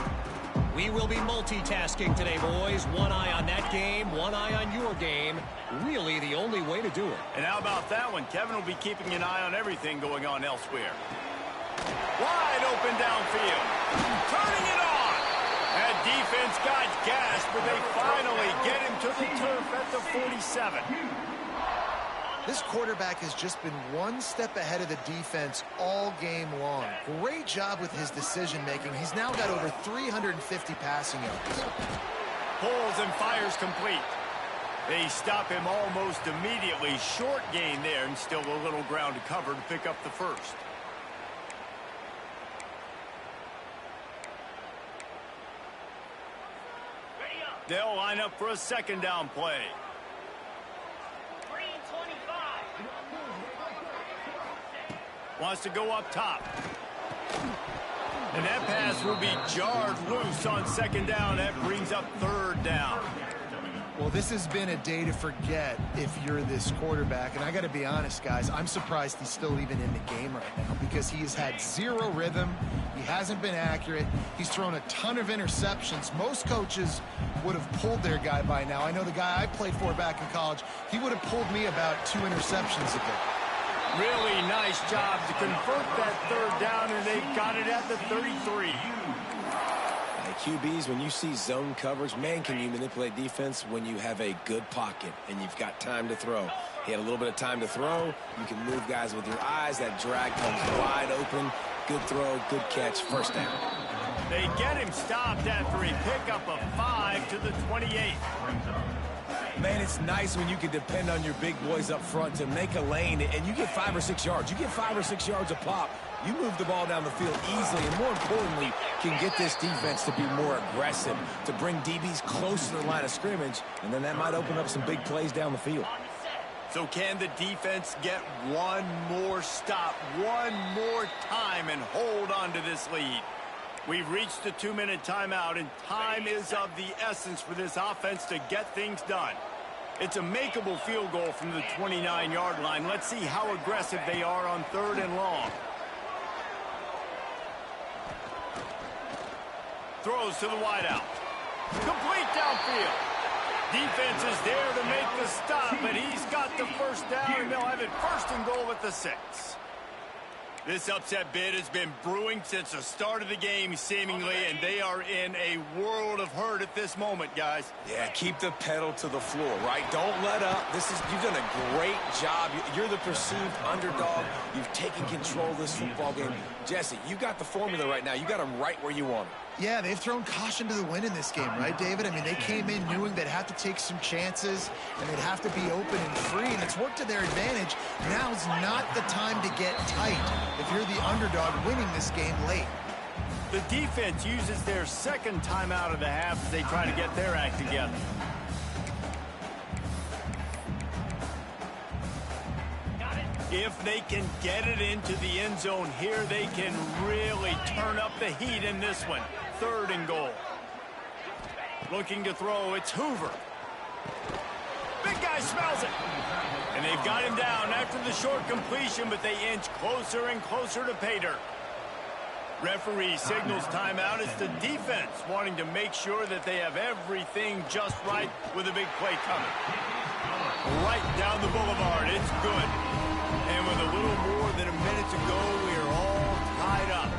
We will be multitasking today, boys. One eye on that game, one eye on your game. Really the only way to do it. And how about that one? Kevin will be keeping an eye on everything going on elsewhere. Wide open downfield. Turning it on. That defense got gashed, but they finally get him to the turf at the 47. This quarterback has just been one step ahead of the defense all game long. Great job with his decision-making. He's now got over 350 passing yards. Pulls and fires complete. They stop him almost immediately. Short gain there, and still a little ground to cover to pick up the first. They'll line up for a 2nd down play. 3:25. Wants to go up top. And that pass will be jarred loose on second down. That brings up third down. Well, this has been a day to forget if you're this quarterback. And I got to be honest, guys, I'm surprised he's still even in the game right now because he has had zero rhythm. He hasn't been accurate. He's thrown a ton of interceptions. Most coaches would have pulled their guy by now. I know the guy I played for back in college, he would have pulled me about 2 interceptions ago. Really nice job to convert that third down, and they got it at the 33. QBs, when you see zone coverage, man, can you manipulate defense when you have a good pocket and you've got time to throw. He had a little bit of time to throw. You can move guys with your eyes. That drag comes wide open. Good throw, good catch, first down. They get him stopped after a pickup of 5 to the 28. Man, it's nice when you can depend on your big boys up front to make a lane, and you get 5 or 6 yards. You get 5 or 6 yards a pop. You move the ball down the field easily, and more importantly, can get this defense to be more aggressive, to bring DBs close to the line of scrimmage, and then that might open up some big plays down the field. So can the defense get one more stop, one more time, and hold on to this lead? We've reached the 2-minute timeout, and time is of the essence for this offense to get things done. It's a makeable field goal from the 29-yard line. Let's see how aggressive they are on 3rd and long. Throws to the wideout. Complete downfield. Defense is there to make the stop, but he's got the first down, and they'll have it 1st and goal at the 6. This upset bid has been brewing since the start of the game, seemingly, and they are in a world of hurt at this moment, guys. Yeah, keep the pedal to the floor, right? Don't let up. You've done a great job. You're the perceived underdog. You've taken control of this football game. Jesse, you got the formula right now. You got them right where you want them. Yeah, they've thrown caution to the wind in this game, right, David? I mean, they came in knowing they'd have to take some chances and they'd have to be open and free, and it's worked to their advantage. Now's not the time to get tight if you're the underdog winning this game late. The defense uses their 2nd timeout of the half as they try to get their act together. If they can get it into the end zone here, they can really turn up the heat in this one. 3rd and goal. Looking to throw, it's Hoover. Big guy smells it. And they've got him down after the short completion, but they inch closer and closer to pay dirt. Referee signals timeout. It's the defense wanting to make sure that they have everything just right with a big play coming. Right down the boulevard. It's good. And with a little more than a minute to go, we are all tied up.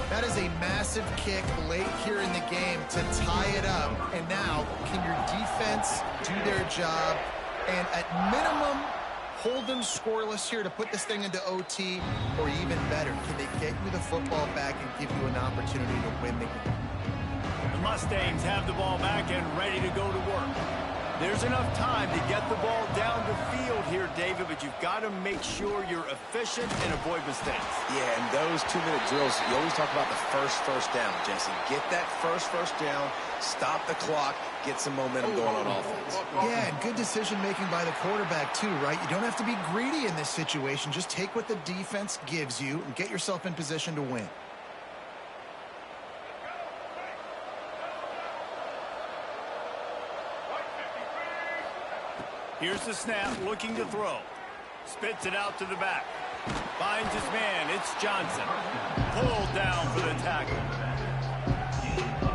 That is a massive kick late here in the game to tie it up. And now, can your defense do their job and at minimum hold them scoreless here to put this thing into OT, or even better, can they get you the football back and give you an opportunity to win the game? The Mustangs have the ball back and ready to go to work. There's enough time to get the ball down the field here, David, but you've got to make sure you're efficient and avoid mistakes. Yeah, and those 2-minute drills, you always talk about the first down, Jesse. Get that first down, stop the clock, get some momentum going on offense. Yeah, and good decision-making by the quarterback, too, right? You don't have to be greedy in this situation. Just take what the defense gives you and get yourself in position to win. Here's the snap, looking to throw. Spits it out to the back. Finds his man, it's Johnson. Pulled down for the tackle.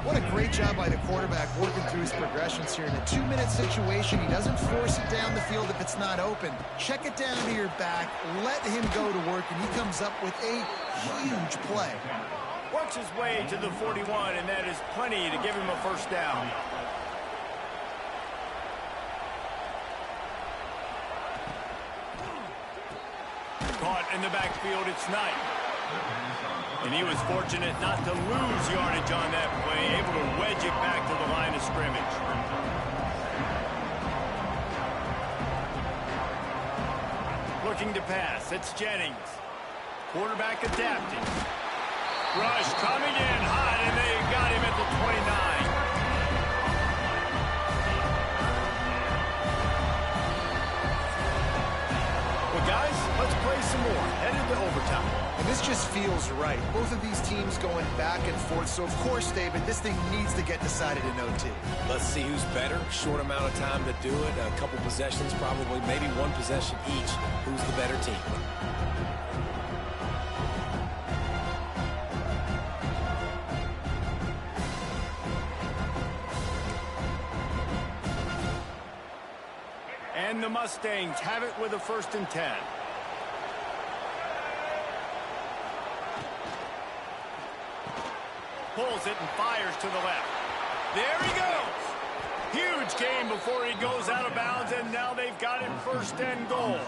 What a great job by the quarterback working through his progressions here. In a 2-minute situation, he doesn't force it down the field if it's not open. Check it down to your back, let him go to work, and he comes up with a huge play. Works his way to the 41, and that is plenty to give him a first down. Caught in the backfield, it's Knight. And he was fortunate not to lose yardage on that play, able to wedge it back to the line of scrimmage. Looking to pass, it's Jennings. Quarterback adapting. Rush coming in hot, and they got him at the 29. Well, guys, let's play some more, headed to overtime. And this just feels right. Both of these teams going back and forth. So, of course, David, this thing needs to get decided in OT. Let's see who's better. Short amount of time to do it. A couple possessions, probably maybe one possession each. Who's the better team? And the Mustangs have it with a 1st and 10. Pulls it and fires to the left. There he goes. Huge game before he goes out of bounds, and now they've got it 1st and goal.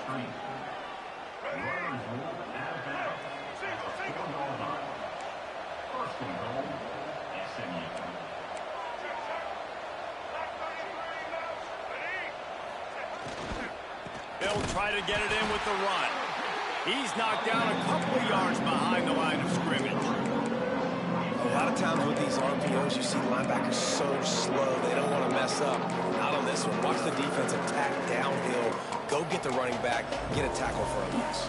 They'll try to get it in with the run. He's knocked down a couple of yards behind the line of scrimmage. A lot of times with these RPOs, you see linebackers so slow, they don't want to mess up. Not on this one. Watch the defense attack downhill. Go get the running back. Get a tackle for a loss.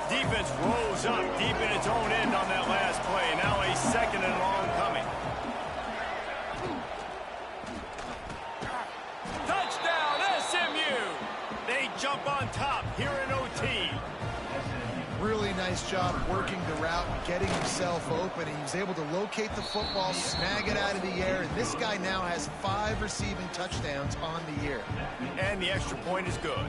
Defense rose up deep in its own end on that last play. Now a 2nd and long coming. Touchdown, SMU! They jump on top here in OT. Really nice job working the route and getting himself open. He was able to locate the football, snag it out of the air, and this guy now has 5 receiving touchdowns on the year. And the extra point is good.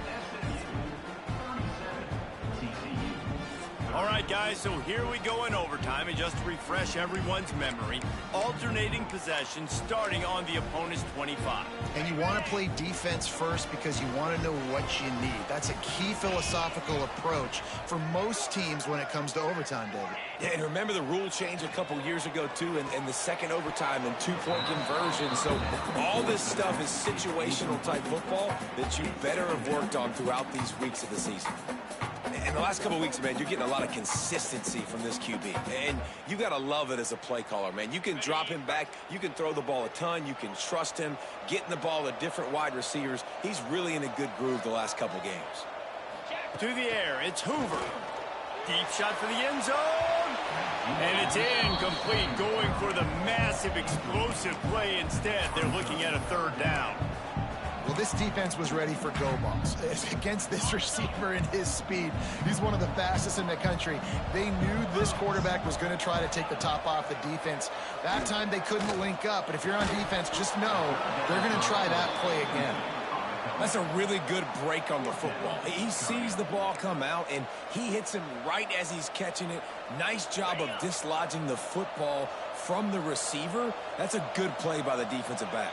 All right, guys, so here we go in overtime, and just to refresh everyone's memory, alternating possessions starting on the opponent's 25. And you want to play defense first because you want to know what you need. That's a key philosophical approach for most teams when it comes to overtime, David. Yeah, and remember the rule change a couple years ago, too, and the second overtime and 2-point conversion. So all this stuff is situational-type football that you better have worked on throughout these weeks of the season. In the last couple of weeks, man, you're getting a lot of consistency from this QB. And you got to love it as a play caller, man. You can drop him back. You can throw the ball a ton. You can trust him, getting the ball to different wide receivers. He's really in a good groove the last couple games. To the air, it's Hoover. Deep shot for the end zone. And it's incomplete, going for the massive explosive play instead. They're looking at a 3rd down. Well, this defense was ready for go balls. Against this receiver and his speed, he's one of the fastest in the country. They knew this quarterback was going to try to take the top off the defense. That time they couldn't link up, but if you're on defense, just know they're going to try that play again. That's a really good break on the football. He sees the ball come out, and he hits him right as he's catching it. Nice job of dislodging the football from the receiver. That's a good play by the defensive back.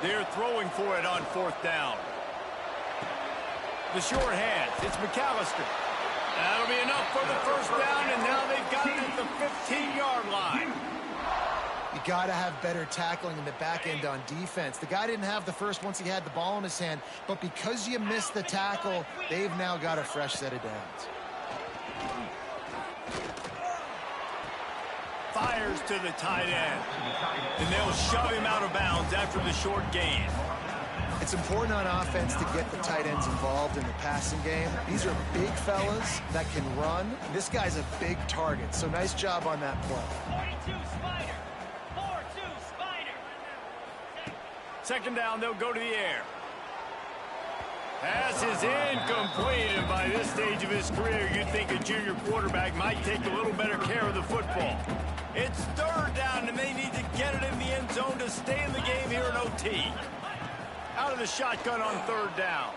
They're throwing for it on 4th down. The short hands. It's McAllister. That'll be enough for the 1st down, and now they've got it at the 15-yard line. You got to have better tackling in the back end on defense. The guy didn't have the first once he had the ball in his hand, but because you missed the tackle, they've now got a fresh set of downs. Fires to the tight end. And they'll shove him out of bounds after the short gain. It's important on offense to get the tight ends involved in the passing game. These are big fellas that can run. This guy's a big target, so nice job on that play. 42 Spider. 4-2 Spider. 2nd down, they'll go to the air. Pass is incomplete, and by this stage of his career, you'd think a junior quarterback might take a little better care of the football. It's 3rd down, and they need to get it in the end zone to stay in the game here in OT. Out of the shotgun on 3rd down.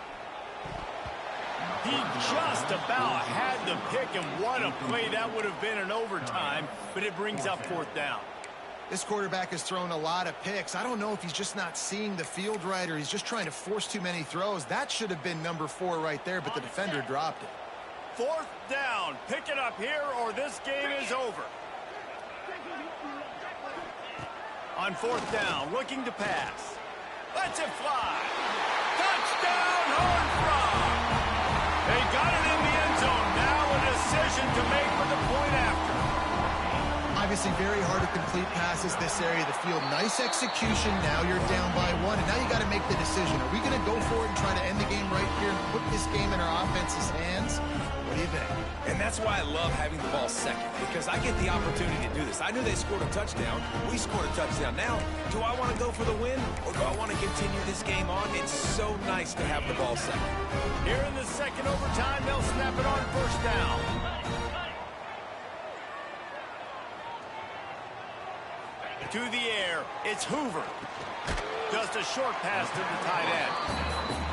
He just about had the pick, and what a play that would have been in overtime, but it brings up 4th down. This quarterback has thrown a lot of picks. I don't know if he's just not seeing the field right or he's just trying to force too many throws. That should have been number 4 right there, but the defender dropped it. 4th down. Pick it up here or this game is over. On 4th down, looking to pass. Lets it fly. Touchdown, Horned Frog. They got it in the end zone. Now a decision to make with the point after. I Obviously, very hard to complete passes this area of the field. Nice execution. Now you're down by 1, and now you got to make the decision. Are we going to go for it and try to end the game right here and put this game in our offense's hands? What do you think? And that's why I love having the ball second, because I get the opportunity to do this. I knew they scored a touchdown. We scored a touchdown. Now, do I want to go for the win, or do I want to continue this game on? It's so nice to have the ball second. Here in the second overtime, they'll snap it on first down. To the air, it's Hoover. Just a short pass to the tight end.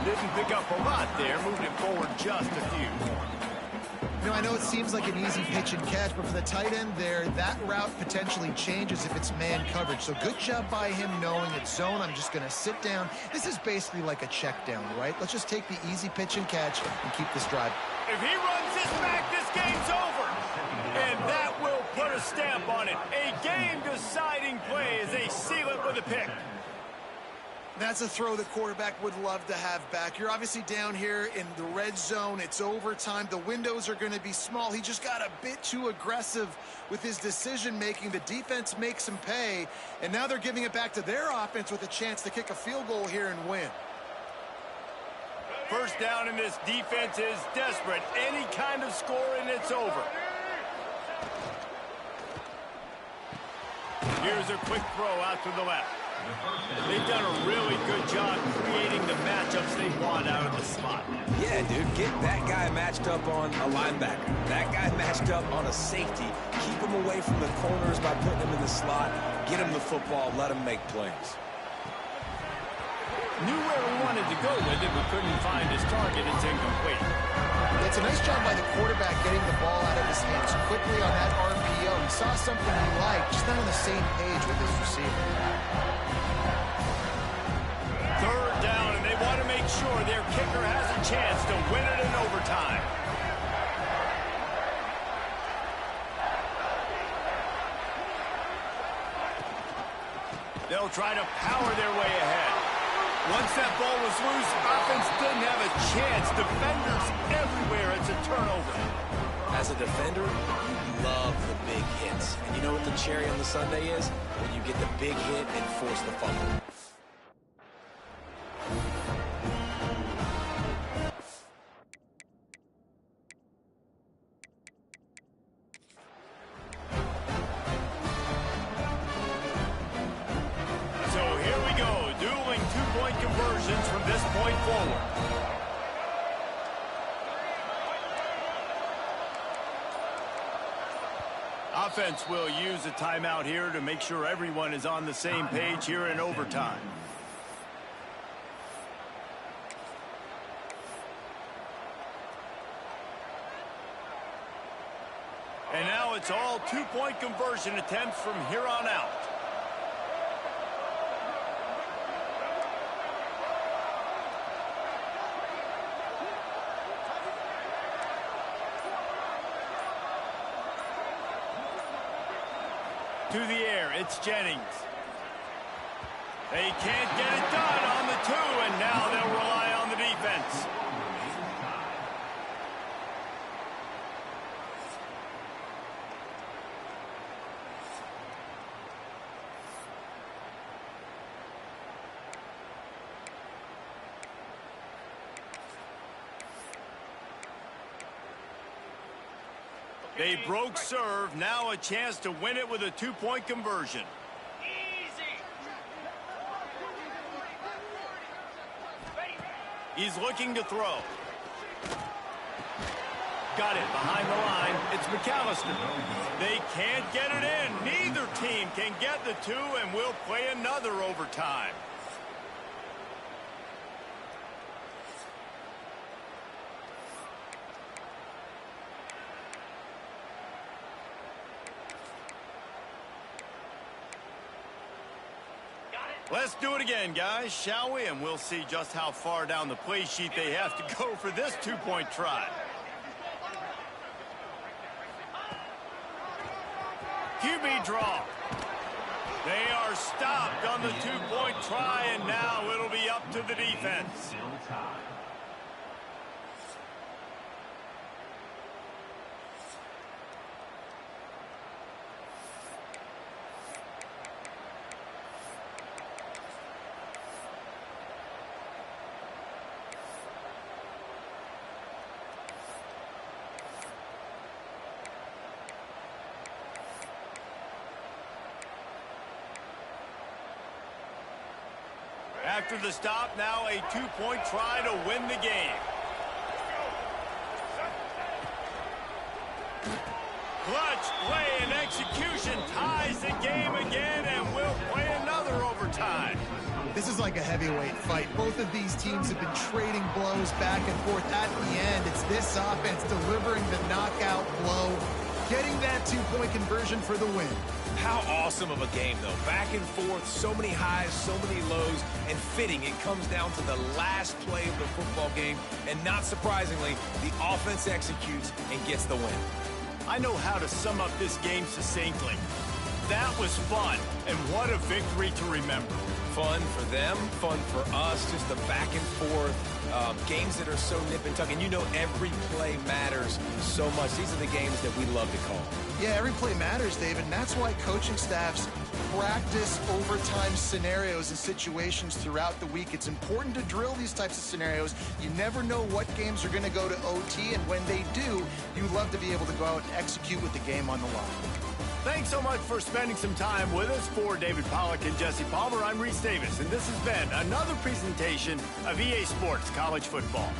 Didn't pick up a lot there, moving it forward just a few. You know, I know it seems like an easy pitch and catch, but for the tight end there, that route potentially changes if it's man coverage. So good job by him knowing it's zone. I'm just going to sit down. This is basically like a check down, right? Let's just take the easy pitch and catch and keep this drive. If he runs this back, this game's over. And that will put a stamp on it. A game-deciding play as they seal it with a pick. That's a throw the quarterback would love to have back. You're obviously down here in the red zone. It's overtime. The windows are going to be small. He just got a bit too aggressive with his decision-making. The defense makes him pay, and now they're giving it back to their offense with a chance to kick a field goal here and win. First down, and this defense is desperate. Any kind of score, and it's over. Here's a quick throw out to the left. They've done a really good job creating the matchups they want out of the slot. Yeah, dude, get that guy matched up on a linebacker. That guy matched up on a safety. Keep him away from the corners by putting him in the slot. Get him the football. Let him make plays. Knew where he wanted to go with it, but couldn't find his target. It's incomplete. It's a nice job by the quarterback getting the ball out of his hands quickly on that RPO. He saw something he liked, just not on the same page with his receiver. Third down, and they want to make sure their kicker has a chance to win it in overtime. They'll try to power their way ahead. Once that ball was loose, offense didn't have a chance. Defenders everywhere. It's a turnover. As a defender, you love the big hits. And you know what the cherry on the sundae is? When you get the big hit and force the fumble. Conversions from this point forward. Offense will use a timeout here to make sure everyone is on the same page here in overtime. And now it's all two-point conversion attempts from here on out. To the air, it's Jennings. They can't get it done on the 2, and now they'll rely on the defense. They broke serve. Now a chance to win it with a two-point conversion. He's looking to throw. Got it behind the line. It's McAllister. They can't get it in. Neither team can get the 2, and we'll play another overtime. Let's do it again, guys, shall we? And we'll see just how far down the play sheet they have to go for this two-point try. QB draw. They are stopped on the two-point try, and now it'll be up to the defense. After the stop, now a 2-point try to win the game. Clutch play and execution ties the game again, and we'll play another overtime. This is like a heavyweight fight. Both of these teams have been trading blows back and forth. At the end, it's this offense delivering the knockout blow, getting that 2-point conversion for the win. How awesome of a game, though. Back and forth, so many highs, so many lows, and fitting. It comes down to the last play of the football game, and not surprisingly, the offense executes and gets the win. I know how to sum up this game succinctly. That was fun, and what a victory to remember. Fun for them, fun for us, just the back and forth, games that are so nip and tuck. And you know every play matters so much. These are the games that we love to call. Yeah, every play matters, David, and that's why coaching staffs practice overtime scenarios and situations throughout the week. It's important to drill these types of scenarios. You never know what games are going to go to OT, and when they do, you love to be able to go out and execute with the game on the line. Thanks so much for spending some time with us. For David Pollack and Jesse Palmer, I'm Reese Davis, and this has been another presentation of EA Sports College Football.